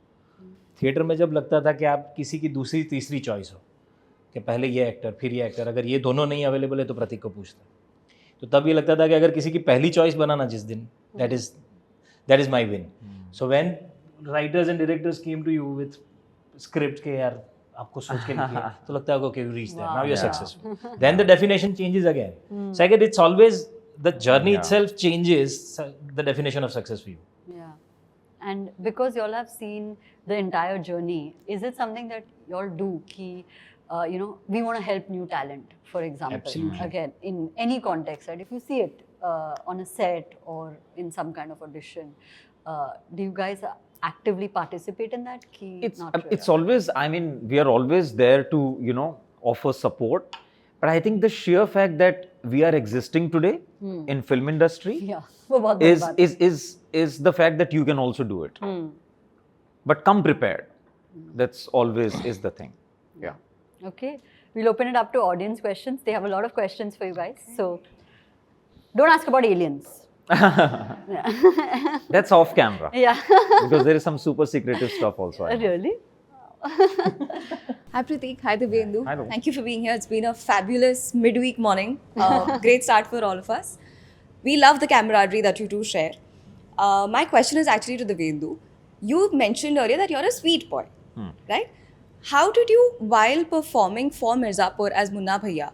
[SPEAKER 3] थिएटर में जब लगता था कि आप किसी की दूसरी तीसरी चॉइस हो कि पहले ये एक्टर फिर ये एक्टर, अगर ये दोनों नहीं अवेलेबल है तो प्रतीक को पूछते हैं. तो तब ये लगता था कि अगर किसी की पहली चॉइस बनाना जिस दिन that is my win. So when writers and directors came to you with script के यार आपको सोच के लिखिए तो लगता है okay you reached there, now you're successful. Then the definition changes again. Second, it's always the journey itself changes the definition of success for you.
[SPEAKER 1] Yeah. And because you all have seen the entire journey, is it something that you all do ki we want to help new talent, for example?
[SPEAKER 3] Absolutely.
[SPEAKER 1] Again, in any context, right? If you see it on a set or in some kind of audition, do you guys actively participate in that?
[SPEAKER 2] It's always, I mean, we are always there to, offer support. But I think the sheer fact that we are existing today in film industry
[SPEAKER 1] Yeah. वो बहुत बड़ी बात है.
[SPEAKER 2] is the fact that you can also do it. But come prepared. That's always is the thing. Yeah.
[SPEAKER 1] Okay, we'll open it up to audience questions. They have a lot of questions for you guys. So don't ask about aliens.
[SPEAKER 2] That's off camera.
[SPEAKER 1] Yeah.
[SPEAKER 2] Because there is some super secretive stuff also. I know.
[SPEAKER 1] Really?
[SPEAKER 6] Hi Prateek, hi Divyendu.
[SPEAKER 2] Hello.
[SPEAKER 6] Thank you for being here. It's been a fabulous midweek morning. Great start for all of us. We love the camaraderie that you two share. My question is actually to Divyendu. You mentioned earlier that you're a sweet boy, right? How did you, while performing for Mirzapur as Munna Bhaiya,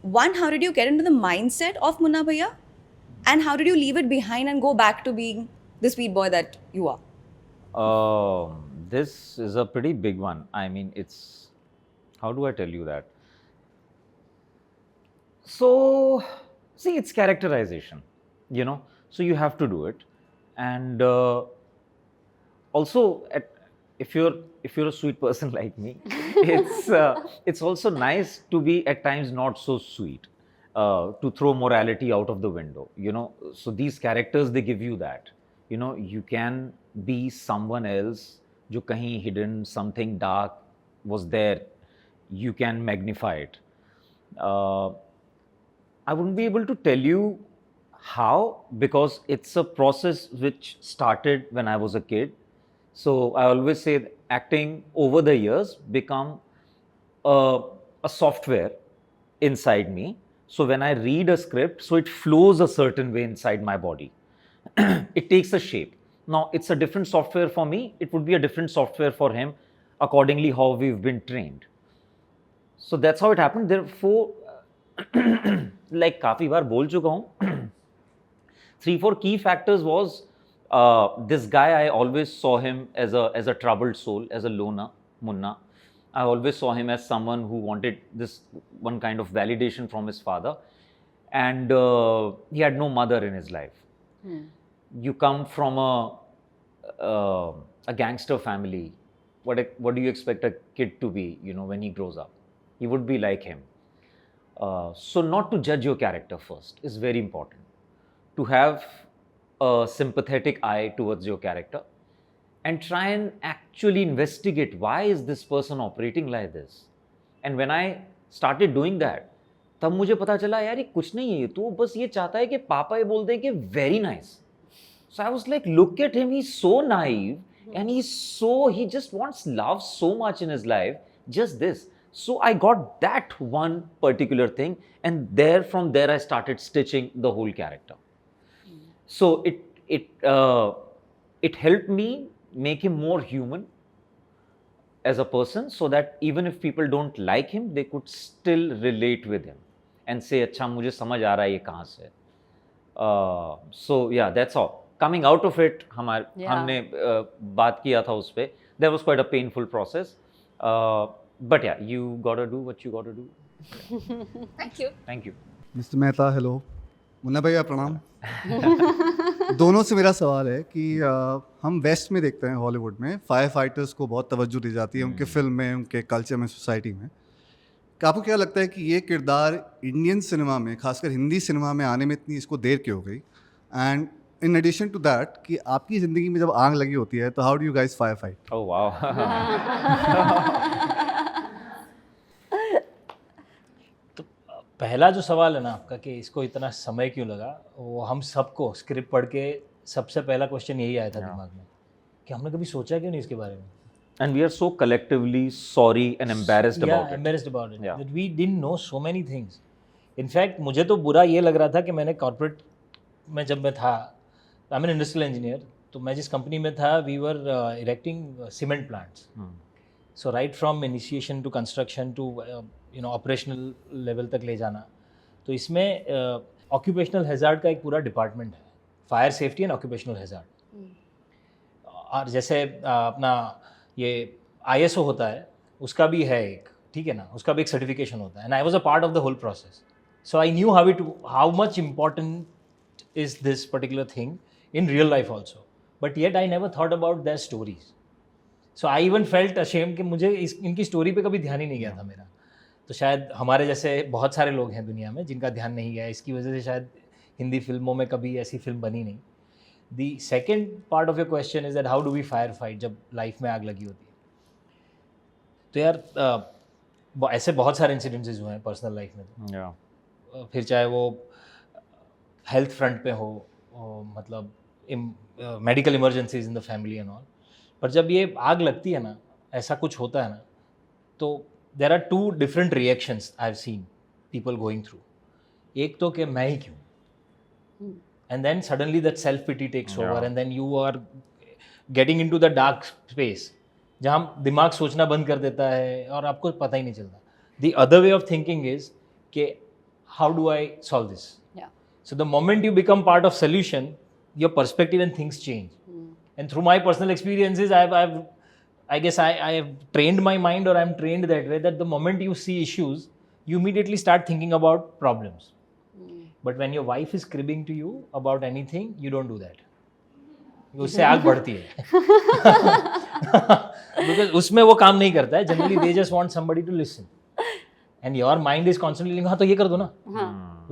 [SPEAKER 6] one, how did you get into the mindset of Munna Bhaiya? And how did you leave it behind and go back to being the sweet boy that you are?
[SPEAKER 2] This is a pretty big one. I mean, it's, how do I tell you that? So, see, it's characterization, so you have to do it. And also, if you're a sweet person like me, it's also nice to be at times not so sweet, to throw morality out of the window, So these characters, they give you that, you can be someone else, jo kahin hidden, something dark was there, you can magnify it. I wouldn't be able to tell you how, because it's a process which started when I was a kid. So I always say that acting over the years become a software inside me. So when I read a script, so it flows a certain way inside my body. It takes a shape. Now it's a different software for me. It would be a different software for him, accordingly how we've been trained. So that's how it happened. Therefore, like काफी बार बोल चुका हूँ. 3-4 key factors was this guy. I always saw him as a troubled soul, as a loner, Munna. I always saw him as someone who wanted this one kind of validation from his father, and he had no mother in his life. You come from a gangster family. What do you expect a kid to be? When he grows up, he would be like him. So not to judge your character first is very important. To have a sympathetic eye towards your character and try and actually investigate why is this person operating like this. And when I started doing that, तब मुझे पता चला यार ये कुछ नहीं है, तो बस ये चाहता है कि पापा ये बोलते हैं कि very nice. So I was like, look at him, he's so naive and he just wants love so much in his life, just this. So I got that one particular thing, and from there I started stitching the whole character. So it helped me make him more human as a person, so that even if people don't like him, they could still relate with him and say, अच्छा मुझे समझ आ रहा है ये कहाँ से है. So yeah, that's all. Coming out of it, हमने बात किया था उस पे. That was quite a painful process. But yeah, you gotta do what you gotta do.
[SPEAKER 6] Thank you.
[SPEAKER 2] Thank you.
[SPEAKER 4] Mister Mehta, hello. Munna भैया प्रणाम. दोनों से मेरा सवाल है कि हम वेस्ट में देखते हैं, हॉलीवुड में फायर फाइटर्स को बहुत तवज्जो दी जाती है उनके फिल्म में, उनके कल्चर में, सोसाइटी में. आपको क्या लगता है कि ये किरदार इंडियन सिनेमा में, खासकर हिंदी सिनेमा में आने में इतनी इसको देर क्यों हो गई? And in addition to that, कि आपकी ज़िंदगी में जब आग लगी होती है तो how do you guys fire fight?
[SPEAKER 2] Oh wow.
[SPEAKER 3] तो पहला जो सवाल है ना आपका कि इसको इतना समय क्यों लगा, वो हम सबको स्क्रिप्ट पढ़ के सबसे पहला क्वेश्चन यही आया था दिमाग में कि हमने कभी सोचा क्यों नहीं इसके बारे में.
[SPEAKER 2] And we are so collectively sorry and embarrassed about it.
[SPEAKER 3] Embarrassed about it.
[SPEAKER 2] Yeah.
[SPEAKER 3] That we didn't know so many things. In fact, मुझे तो बुरा ये लग रहा था कि मैंने कॉर्पोरेट में जब मैं था, I am an industrial engineer, तो मैं जिस कंपनी में था, we were erecting cement plants. So right from initiation to construction to operational level तक ले जाना. तो इसमें ऑक्यूपेशनल हैजार्ड का एक पूरा डिपार्टमेंट है, fire safety and occupational hazard. और जैसे अपना ये ISO होता है, उसका भी है एक, ठीक है ना, उसका भी एक सर्टिफिकेशन होता है. And I was a part of the whole process. So I knew how much important is this particular thing in real life also, but yet I never thought about their stories. So I even felt ashamed कि मुझे इनकी story पे कभी ध्यान ही नहीं गया था मेरा. तो शायद हमारे जैसे बहुत सारे लोग हैं दुनिया में जिनका ध्यान नहीं गया, इसकी वजह से शायद हिंदी फिल्मों में कभी ऐसी फिल्म बनी नहीं. The second part of your question is that how do we fire fight जब लाइफ में आग लगी होती है. तो यार ऐसे बहुत सारे इंसिडेंसेस हुए हैं पर्सनल लाइफ में.
[SPEAKER 2] Yeah.
[SPEAKER 3] फिर चाहे वो हेल्थ फ्रंट पे हो, मतलब medical emergencies in the family and all. पर जब ये आग लगती है ना, ऐसा कुछ होता है ना, तो there are two different reactions I have seen people going through. एक तो कि मैं ही क्यों, and then suddenly that self pity takes over, and then you are getting into the dark space जहाँ दिमाग सोचना बंद कर देता है और आपको पता ही नहीं चलता. The other way of thinking is कि how do I solve this. So the moment you become part of solution, your perspective and things change. And through my personal experiences, I guess I have trained my mind, or I'm trained that way, that the moment you see issues, you immediately start thinking about problems. But when your wife is cribbing to you about anything, you don't do that. उससे आग बढ़ती है. Because उसमें वो काम नहीं करता है. Generally, they just want somebody to listen. And your mind is constantly thinking, हाँ तो ये कर दो ना.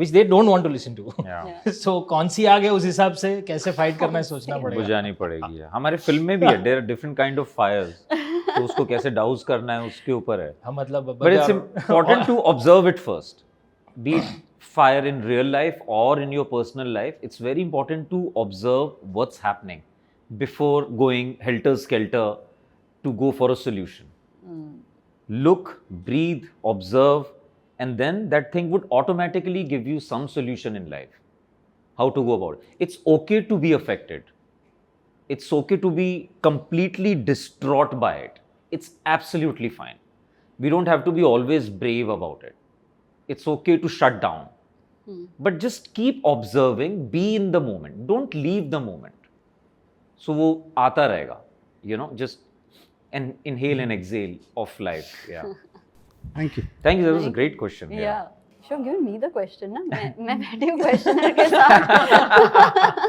[SPEAKER 3] Which they don't want to listen to.
[SPEAKER 2] Yeah.
[SPEAKER 3] So कौन सी आग है, उस हिसाब से कैसे फाइट करना है सोचना पड़ेगा.
[SPEAKER 2] बुझानी पड़ेगी. हमारे फिल्म में भी है, there are different kind of fires, तो उसको कैसे डाउस करना है उसके ऊपर है.
[SPEAKER 3] हाँ मतलब
[SPEAKER 2] But it's important to observe it first. Be it fire in real life or in your personal life, it's very important to observe what's happening before going helter-skelter to go for a solution. Look, breathe, observe, and then that thing would automatically give you some solution in life. How to go about it. It's okay to be affected. It's okay to be completely distraught by it. It's absolutely fine. We don't have to be always brave about it. It's okay to shut down. But just keep observing, be in the moment. Don't leave the moment. So वो आता रहेगा. You know, just inhale and exhale of life. Yeah.
[SPEAKER 4] Thank you.
[SPEAKER 2] Thank you. That was a great question.
[SPEAKER 1] Yeah. Sure, give me the question ना. मैं बैठी हूँ questioner के साथ.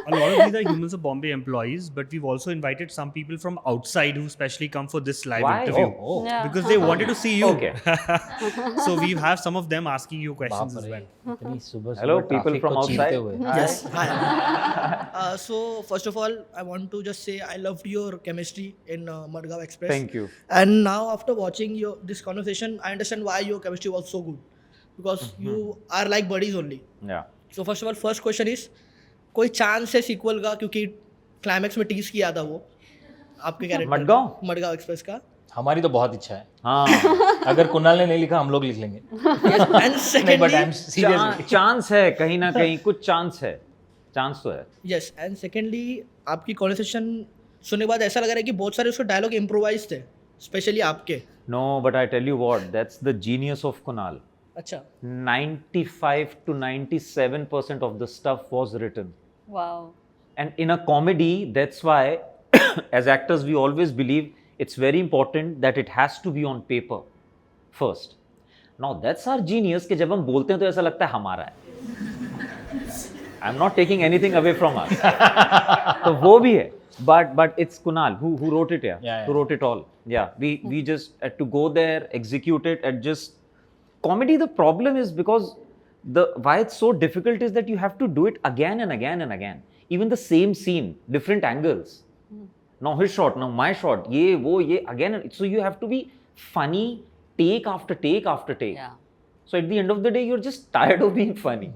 [SPEAKER 7] A lot of these are Humans of Bombay employees, but we've also invited some people from outside who specially come for this live
[SPEAKER 2] Why?
[SPEAKER 7] interview
[SPEAKER 3] Oh.
[SPEAKER 1] Yeah.
[SPEAKER 7] because they wanted to see you.
[SPEAKER 2] Okay.
[SPEAKER 7] So we have some of them asking you questions as well.
[SPEAKER 3] इतनी सुबह
[SPEAKER 2] Hello,
[SPEAKER 3] सुबह
[SPEAKER 2] people
[SPEAKER 3] traffic
[SPEAKER 2] from
[SPEAKER 3] को चीरते
[SPEAKER 2] outside.
[SPEAKER 3] हुए.
[SPEAKER 5] Yes. Hi. So first of all, I want to just say I loved your chemistry in Madgaon Express.
[SPEAKER 2] Thank you.
[SPEAKER 5] And now after watching this conversation, I understand why your chemistry was so good. because you are like buddies only.
[SPEAKER 2] Yeah.
[SPEAKER 5] So first of all, first question is, कोई chance है sequel का, क्योंकि climax में tease किया था वो आपके character Madgaon express का.
[SPEAKER 3] हमारी तो बहुत इच्छा है.
[SPEAKER 2] हाँ.
[SPEAKER 3] अगर कुणाल ने नहीं लिखा हम लोग लिख लेंगे.
[SPEAKER 5] Yes, and
[SPEAKER 3] नहीं,
[SPEAKER 5] secondly,
[SPEAKER 3] but I'm seriously.
[SPEAKER 2] Chance है कहीं ना कहीं, कुछ चांस है, चांस तो है.
[SPEAKER 5] yes, and secondly, आपकी कॉन्वर्सेशन सुनने के बाद ऐसा लग रहा है कि बहुत सारे उसके डायलॉग इम्प्रोवाइज थे, स्पेशली आपके.
[SPEAKER 2] No, but I tell you what, that's the genius of Kunal.
[SPEAKER 5] अच्छा.
[SPEAKER 2] 95 to 97% of the stuff was written.
[SPEAKER 1] Wow.
[SPEAKER 2] And in a comedy, that's why, as actors, we always believe it's very important that it has to be on paper first. Now, that's our genius कि जब हम बोलते हैं तो ऐसा लगता है हमारा है. I'm not taking anything away from us. तो वो भी है. But it's Kunal who wrote it,
[SPEAKER 3] Yeah.
[SPEAKER 2] who wrote it all. Yeah, we just had to go there, execute it, and just comedy. The problem is because why it's so difficult is that you have to do it again and again and again. Even the same scene, different angles. Now his shot, now my shot. ये वो ये again. So you have to be funny take after take after take.
[SPEAKER 1] Yeah.
[SPEAKER 2] So at the end of the day, you're just tired of being funny,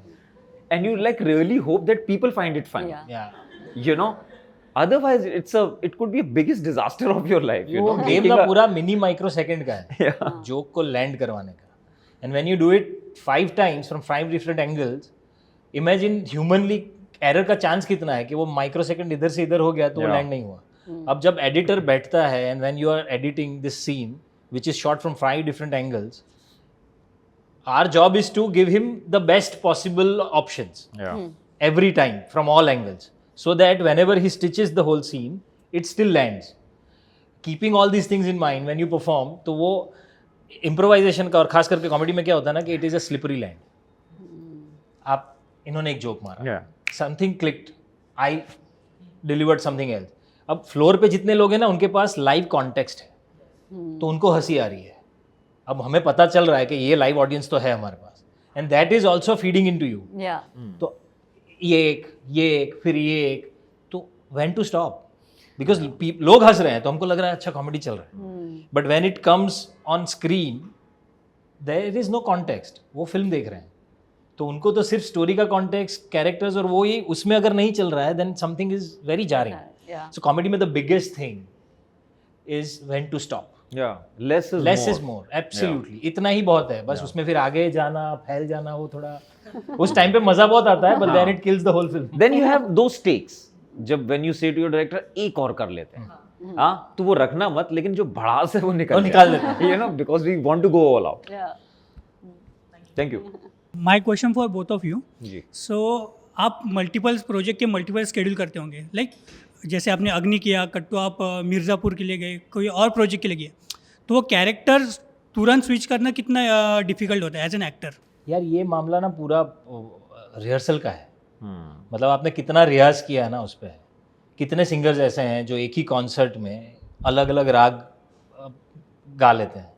[SPEAKER 2] and you like really hope that people find it funny.
[SPEAKER 1] Yeah.
[SPEAKER 3] Yeah.
[SPEAKER 2] You know. Otherwise, it could be a biggest disaster of your life. You
[SPEAKER 3] वो
[SPEAKER 2] know,
[SPEAKER 3] game
[SPEAKER 2] making
[SPEAKER 3] ना
[SPEAKER 2] a-
[SPEAKER 3] पूरा mini micro second का है joke को land करवाने का. And when you do it 5 times from 5 different angles, imagine humanly error का chance कितना है कि वो माइक्रो सेकंड इधर से इधर हो गया तो वो
[SPEAKER 2] Yeah.
[SPEAKER 3] लैंड नहीं हुआ. अब जब एडिटर बैठता है and when you are editing this scene which is shot from 5 different angles, our job is to give him the best possible options
[SPEAKER 2] Yeah.
[SPEAKER 3] every time from all angles, so that whenever he stitches the whole scene, it still lands. Keeping all these things in mind when you perform, तो वो improvisation का, और खास करके comedy में क्या होता है ना कि it is a slippery land. आप इन्होंने एक जोक मारा,
[SPEAKER 2] Yeah.
[SPEAKER 3] something clicked, I delivered something else. अब फ्लोर पे जितने लोग हैं ना उनके पास लाइव कॉन्टेक्स्ट है, तो उनको हंसी आ रही है. अब हमें पता चल रहा है कि ये लाइव ऑडियंस तो है हमारे पास, and that is also feeding in to you.
[SPEAKER 1] Yeah.
[SPEAKER 3] तो ये एक फिर ये एक, तो व्हेन टू स्टॉप, बिकॉज लोग हंस रहे हैं तो हमको लग रहा है अच्छा कॉमेडी चल रहा है, but when it comes on screen there is no context. वो फिल्म देख रहे हैं तो उनको तो सिर्फ स्टोरी का कॉन्टेक्स्ट, कैरेक्टर्स और वो ही, उसमें अगर नहीं चल रहा है then something is very jarring.
[SPEAKER 1] Yeah.
[SPEAKER 3] So comedy में the biggest thing is when to stop.
[SPEAKER 2] Yeah. Less
[SPEAKER 3] is more, absolutely. इतना ही बहुत है बस. उसमें फिर आगे जाना, फैल जाना, वो थोड़ा उस टाइम पे मजा बहुत आता है, but then it kills the whole film.
[SPEAKER 2] Then you have those takes. जब when you say to your director एक और कर लेते हैं, हाँ, तो वो रखना मत, लेकिन जो भड़ास है वो निकाल
[SPEAKER 3] देते हैं.
[SPEAKER 2] You know, because we want to go all out.
[SPEAKER 1] Yeah.
[SPEAKER 2] Thank you.
[SPEAKER 8] My question for both of you.
[SPEAKER 2] जी.
[SPEAKER 8] सो आप मल्टीपल प्रोजेक्ट के मल्टीपल शेड्यूल करते होंगे, लाइक जैसे आपने अग्नि किया, कट्टू आप मिर्ज़ापुर के लिए गए, कोई और प्रोजेक्ट के लिए गए, तो वो कैरेक्टर तुरंत स्विच करना कितना डिफिकल्ट होता है एज एन एक्टर?
[SPEAKER 3] यार ये मामला ना पूरा रिहर्सल का है. मतलब आपने कितना रियाज किया है ना उस पर. कितने सिंगर्स ऐसे हैं जो एक ही कॉन्सर्ट में अलग अलग राग गा लेते हैं,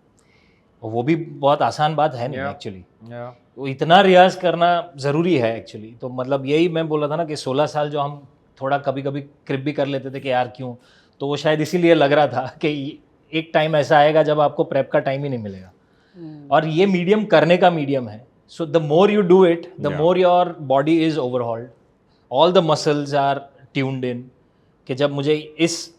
[SPEAKER 3] और वो भी बहुत आसान बात है नहीं एक्चुअली.
[SPEAKER 2] Yeah.
[SPEAKER 3] वो इतना रियाज करना ज़रूरी है एक्चुअली. तो मतलब यही मैं बोला था ना कि 16 साल जो हम थोड़ा कभी कभी क्रिप भी कर लेते थे कि यार क्यों, तो वो शायद इसीलिए लग रहा था कि एक टाइम ऐसा आएगा जब आपको प्रेप का टाइम ही नहीं मिलेगा. और ये मीडियम करने का मीडियम है. So the more you do it, the more your body is overhauled, all the muscles are tuned in. कि जब मुझे इस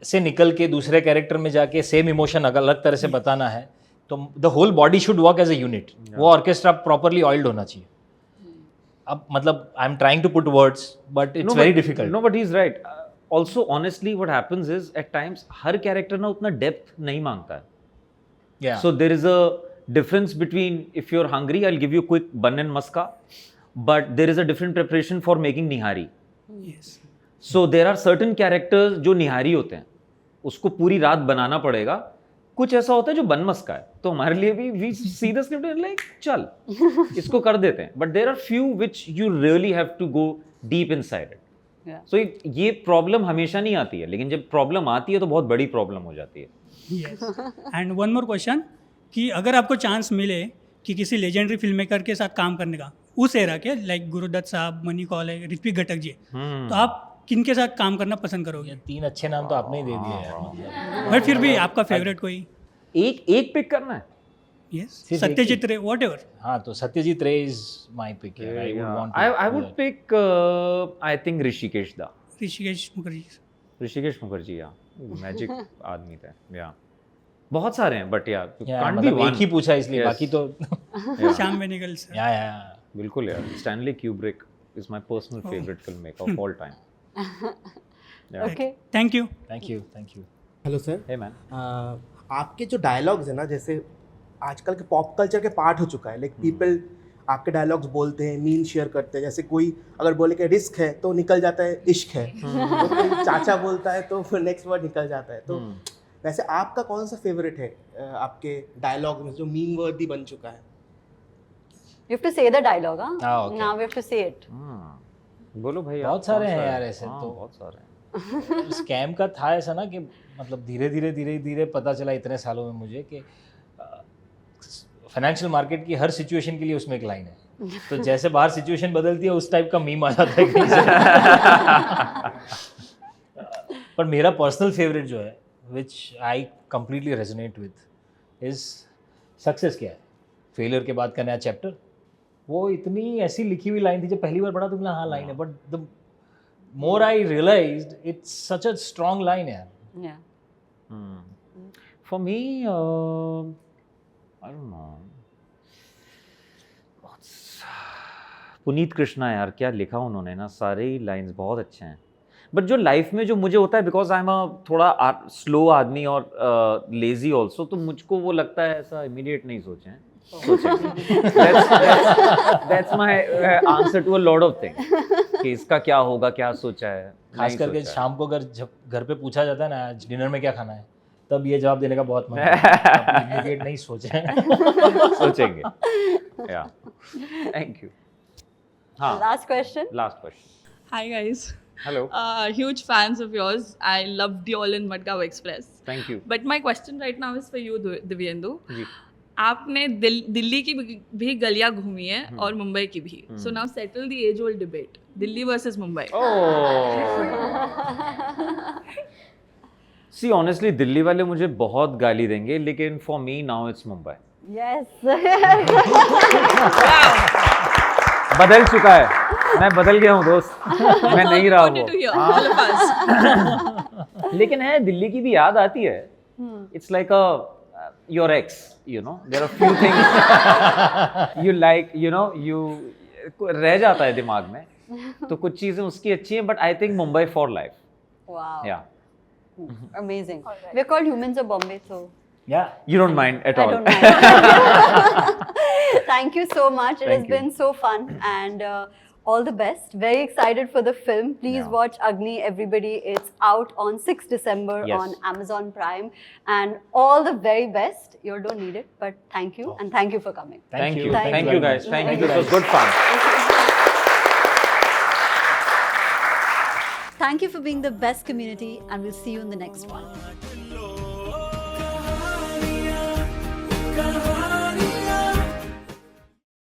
[SPEAKER 3] से निकल के दूसरे कैरेक्टर में जाके सेम इमोशन अलग तरह से बताना है, तो the whole body should work as a unit. वो ऑर्केस्ट्रा प्रॉपरली ऑयल्ड होना चाहिए. अब मतलब I am trying to put words but it's very difficult.
[SPEAKER 2] No, but he's right. Also, honestly, what happens is at times her character ना उतना depth नहीं मांगता है.
[SPEAKER 3] Yeah.
[SPEAKER 2] So there is a difference between if you're hungry, I'll give you quick bun and maska, but there is a different preparation for making nihari.
[SPEAKER 8] Yes.
[SPEAKER 2] So there are certain characters जो निहारी होते हैं, उसको पूरी रात बनाना पड़ेगा. कुछ ऐसा होता है जो बन मस्का है, तो हमारे लिए भी we see the script and like चल इसको कर देते हैं. But there are few which you really have to go deep inside it.
[SPEAKER 1] Yeah.
[SPEAKER 2] So ये प्रॉब्लम हमेशा नहीं आती है, लेकिन जब प्रॉब्लम आती है तो बहुत बड़ी प्रॉब्लम हो जाती है.
[SPEAKER 8] Yes. And one more question कि अगर आपको चांस मिले कि किसी लेजेंडरी फिल्म मेकर के साथ काम करने का, उस एरा के, लाइक गुरुदत्त साहब, मनी कौल है, ऋत्विक घटक जी, तो आप किनके साथ काम करना पसंद करोगे?
[SPEAKER 3] 3 अच्छे नाम तो आपने ही दे दिए यार. मतलब
[SPEAKER 8] बट फिर भी आपका फेवरेट कोई?
[SPEAKER 2] एक पिक करना है.
[SPEAKER 8] Yes.
[SPEAKER 3] सिर्फ एक
[SPEAKER 8] Satyajit Ray, whatever.
[SPEAKER 3] हाँ तो Satyajit Ray is my pick here I would want
[SPEAKER 2] I would pick I think Rishikesh Da.
[SPEAKER 8] Rishikesh Mukherjee.
[SPEAKER 2] Rishikesh Mukherjee या मैजिक आदमी थे या बहुत सारे हैं बट यार
[SPEAKER 3] या
[SPEAKER 2] कांट बी
[SPEAKER 3] मतलब एक ही
[SPEAKER 2] वन
[SPEAKER 3] पूछा इसलिए
[SPEAKER 2] Yes.
[SPEAKER 3] बाकी तो
[SPEAKER 8] श्याम बेनेगल सर.
[SPEAKER 3] या
[SPEAKER 2] बिल्कुल यार Stanley Kubrick is my personal favourite film maker of all time
[SPEAKER 1] Okay.
[SPEAKER 8] Thank you.
[SPEAKER 3] Thank you
[SPEAKER 9] hello sir
[SPEAKER 2] hey man
[SPEAKER 9] आपके जो डायलॉग्स है ना जैसे आजकल के पॉप कल्चर के पार्ट हो चुका है लाइक पीपल आपके डायलॉग्स बोलते हैं मीन शेयर करते हैं जैसे कोई अगर बोले कि रिस्क है तो निकल जाता है इश्क है तो कोई चाचा बोलता है तो नेक्स्ट वर्ड निकल जाता है तो वैसे आपका कौन सा फेवरेट है आपके डायलॉग में जो मीन वर्ड भी बन चुका है
[SPEAKER 1] You have to say the dialogue, huh?
[SPEAKER 3] Ah, okay.
[SPEAKER 1] Now we have to say it.
[SPEAKER 2] बोलो भैया
[SPEAKER 3] बहुत सारे हैं यार ऐसे
[SPEAKER 2] हाँ,
[SPEAKER 3] तो।
[SPEAKER 2] बहुत सारे हैं
[SPEAKER 3] स्कैम का था ऐसा ना कि मतलब धीरे धीरे पता चला इतने सालों में मुझे कि फाइनेंशियल मार्केट की हर सिचुएशन के लिए उसमें एक लाइन है तो जैसे बाहर सिचुएशन बदलती है उस टाइप का मीम आ जाता है कहीं से। पर मेरा पर्सनल फेवरेट जो है which I completely resonate with is success क्या है, फेलियर के बाद का नया चैप्टर। वो इतनी ऐसी लिखी हुई लाइन थी जब पहली बार पढ़ा तो हाँ लाइन है, but the more I realised it's such a strong line है।
[SPEAKER 1] Yeah.
[SPEAKER 2] For me, I don't know. Puneet Krishna यार क्या लिखा उन्होंने ना, सारे ही लाइंस बहुत अच्छे हैं। बट जो लाइफ में जो मुझे होता है बिकॉज आई एम अ थोड़ा स्लो आदमी और लेजी ऑल्सो, तो मुझको वो लगता है ऐसा इमीडिएट नहीं सोचे हैं। That's my answer to a lot of things कि इसका क्या होगा, क्या सोचा है।
[SPEAKER 3] खास करके शाम को अगर जब घर पे पूछा जाता है ना आज डिनर में क्या खाना है, तब ये जवाब देने का बहुत मन है। इमीडिएट नहीं सोचे
[SPEAKER 2] सोचेंगे। या थैंक यू। हाँ
[SPEAKER 1] Last question.
[SPEAKER 2] Last question.
[SPEAKER 10] Hi guys.
[SPEAKER 2] Hello
[SPEAKER 10] Huge fans of yours. I loved you all in Madgaon Express.
[SPEAKER 2] Thank you
[SPEAKER 10] But my question right now is for you, Divyendu.
[SPEAKER 2] जी।
[SPEAKER 10] आपने दिल्ली की भी गलियां घूमी है और मुंबई की भी. So now settle the age-old debate. Delhi versus Mumbai.
[SPEAKER 2] See honestly Delhi वाले मुझे बहुत गाली देंगे, लेकिन for me now it's Mumbai.
[SPEAKER 1] Yes.
[SPEAKER 2] बदल चुका है, मैं बदल गया हूँ दोस्त, मैं नहीं रहा
[SPEAKER 10] Wanted to hear, all of us.
[SPEAKER 2] लेकिन है दिल्ली की भी याद आती है। It's like a your ex, you know, there are few things you like, you know, you रह जाता है दिमाग में, तो कुछ चीजें उसकी अच्छी हैं, but I think Mumbai for life.
[SPEAKER 1] Wow.
[SPEAKER 2] या
[SPEAKER 1] Amazing. We're called humans of Bombay, so
[SPEAKER 3] या
[SPEAKER 2] you don't mind at
[SPEAKER 1] I
[SPEAKER 2] all.
[SPEAKER 1] don't mind. Thank you so much. It has
[SPEAKER 2] Thank you.
[SPEAKER 1] been so fun and all the best. Very excited for the film. Please
[SPEAKER 2] Yeah.
[SPEAKER 1] watch Agni, everybody. It's out on 6th December
[SPEAKER 2] Yes.
[SPEAKER 1] on Amazon Prime. And all the very best. You don't need it, but thank you and thank you for coming.
[SPEAKER 2] Thank you,
[SPEAKER 1] Thank
[SPEAKER 2] thank
[SPEAKER 1] you
[SPEAKER 2] you
[SPEAKER 1] very
[SPEAKER 2] guys,
[SPEAKER 1] much.
[SPEAKER 2] thank
[SPEAKER 1] Thank
[SPEAKER 2] you.
[SPEAKER 1] you
[SPEAKER 2] It was good fun.
[SPEAKER 1] Thank you for being the best community, and we'll see you in the next one.